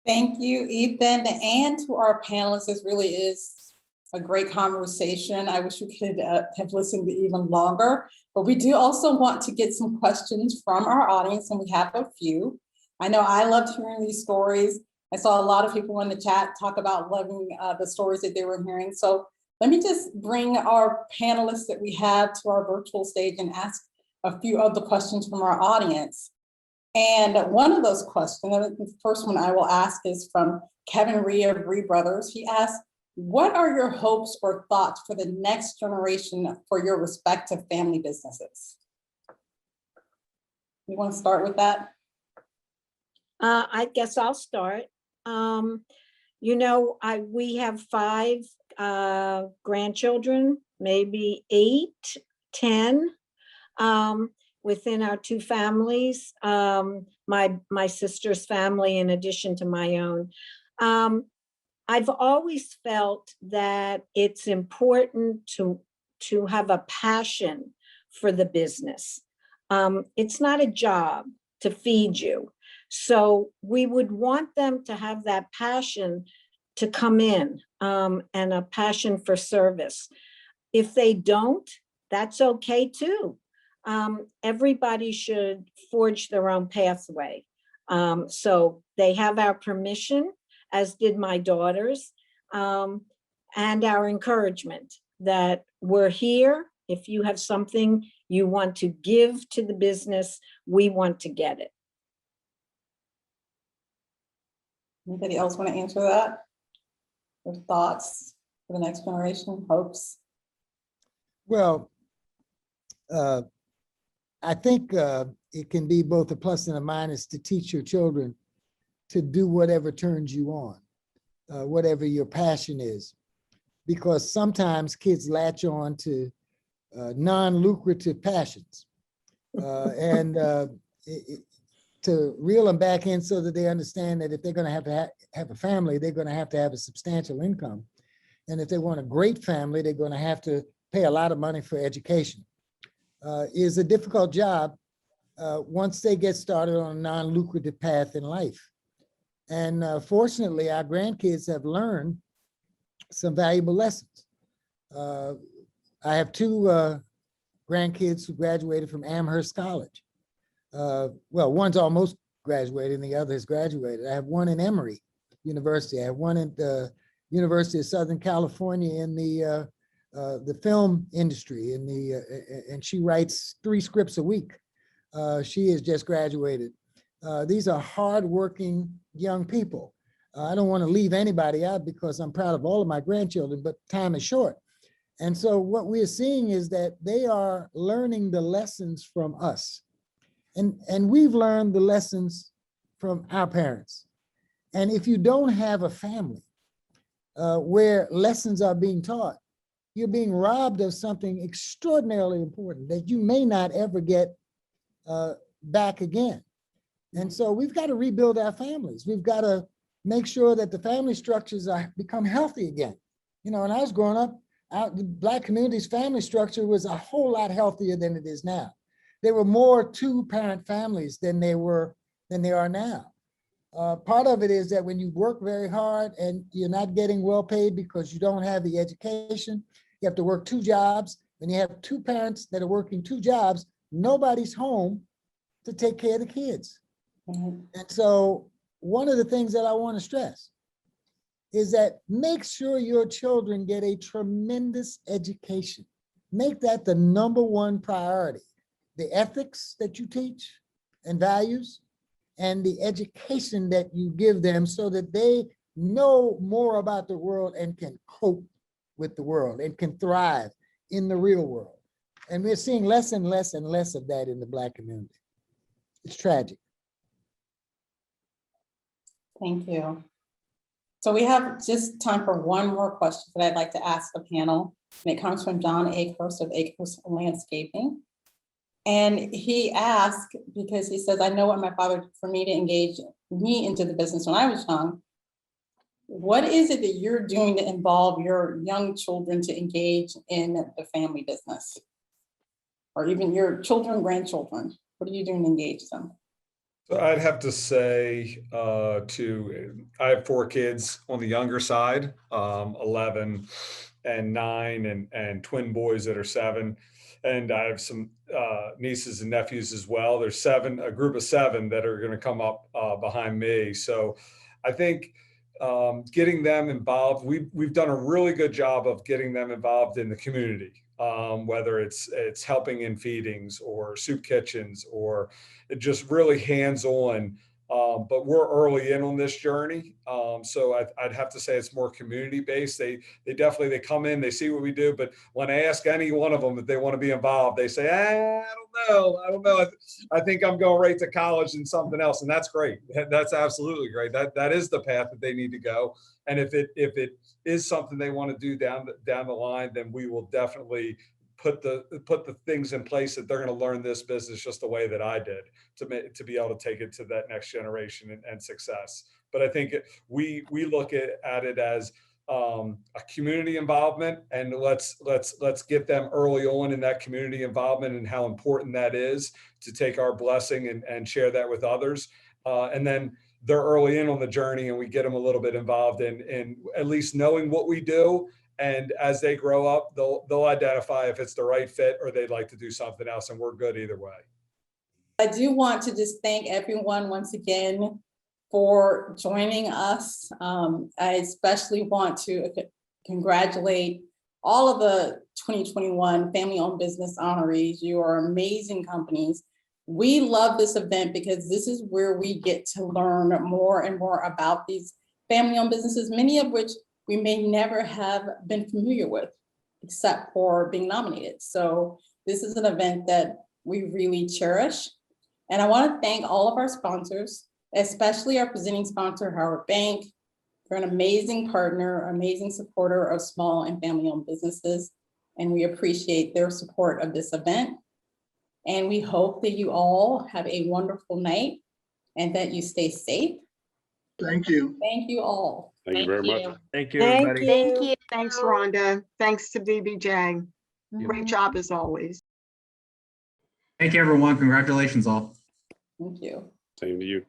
Thank you, Ethan, and to our panelists. This really is a great conversation. I wish we could have listened even longer, but we do also want to get some questions from our audience, and we have a few. I know I loved hearing these stories. I saw a lot of people in the chat talk about loving the stories that they were hearing. So let me just bring our panelists that we have to our virtual stage and ask a few of the questions from our audience. And one of those questions, the first one I will ask is from Kevin Rhee of Rhee Brothers. He asked, what are your hopes or thoughts for the next generation for your respective family businesses? You want to start with that? I guess I'll start. You know, we have 5 grandchildren, maybe 8, 10, within our 2 families, my sister's family, in addition to my own. I've always felt that it's important to have a passion for the business. It's not a job to feed you. So we would want them to have that passion to come in, and a passion for service. If they don't, that's okay too. Everybody should forge their own pathway. So they have our permission, as did my daughters, and our encouragement that we're here. If you have something you want to give to the business, we want to get it. Anybody else want to answer that? Or thoughts for the next generation, hopes? Well, I think it can be both a plus and a minus to teach your children to do whatever turns you on, whatever your passion is. Because sometimes kids latch on to non-lucrative passions. And to reel them back in so that they understand that if they're going to have a family, they're going to have a substantial income. And if they want a great family, they're going to have to pay a lot of money for education. Is a difficult job once they get started on a non-lucrative path in life. And fortunately, our grandkids have learned some valuable lessons. I have 2 grandkids who graduated from Amherst College. Well, one's almost graduated and the other has graduated. I have one in Emory University. I have one at the University of Southern California in the film industry, and she writes 3 scripts a week. She has just graduated. These are hardworking young people. I don't want to leave anybody out because I'm proud of all of my grandchildren, but time is short. And so what we're seeing is that they are learning the lessons from us. And we've learned the lessons from our parents. And if you don't have a family where lessons are being taught, you're being robbed of something extraordinarily important that you may not ever get back again. And so we've got to rebuild our families. We've got to make sure that the family structures become healthy again. You know, when I was growing up, the Black community's family structure was a whole lot healthier than it is now. There were more two-parent families than they are now. Part of it is that when you work very hard and you're not getting well paid because you don't have the education, you have to work two jobs. When you have two parents that are working two jobs, nobody's home to take care of the kids. And so one of the things that I want to stress is that make sure your children get a tremendous education. Make that the #1 priority. The ethics that you teach and values, and the education that you give them so that they know more about the world and can cope with the world and can thrive in the real world. And we're seeing less and less and less of that in the Black community. It's tragic. Thank you. So we have just time for one more question that I'd like to ask the panel. And it comes from John Akhurst of Akhurst Landscaping. And he asked, because he says, I know what my father did for me to engage me into the business when I was young. What is it that you're doing to involve your young children to engage in the family business? Or even your children, grandchildren? What are you doing to engage them? So I'd have to say I have 4 kids on the younger side, 11 and 9 and twin boys that are 7. And I have some nieces and nephews as well. There's a group of 7 that are going to come up behind me. So I think getting them involved, we've done a really good job of getting them involved in the community, whether it's helping in feedings or soup kitchens or just really hands-on. But we're early in on this journey. So I'd have to say it's more community-based. They definitely come in, they see what we do. But when I ask any one of them if they want to be involved, they say, I don't know. I think I'm going right to college and something else. And that's great. That's absolutely great. That is the path that they need to go. And if it is something they want to do down the line, then we will definitely put the things in place that they're going to learn this business just the way that I did to be able to take it to that next generation and success. But I think we look at it as a community involvement, and let's get them early on in that community involvement and how important that is to take our blessing and share that with others. And then they're early in on the journey, and we get them a little bit involved in at least knowing what we do. And as they grow up, they'll identify if it's the right fit or they'd like to do something else, and we're good either way. I do want to just thank everyone once again for joining us. I especially want to congratulate all of the 2021 family-owned business honorees. You are amazing companies. We love this event because this is where we get to learn more and more about these family-owned businesses, many of which we may never have been familiar with, except for being nominated. So this is an event that we really cherish. And I want to thank all of our sponsors, especially our presenting sponsor, Howard Bank. They're an amazing partner, amazing supporter of small and family-owned businesses. And we appreciate their support of this event. And we hope that you all have a wonderful night and that you stay safe. Thank you. Thank you all. Thank you very much. Thank you, Thank everybody. you. Thank you. Thanks, Rhonda. Thanks to BBJ. Great job as always. Thank you, everyone. Congratulations all. Thank you. Same to you.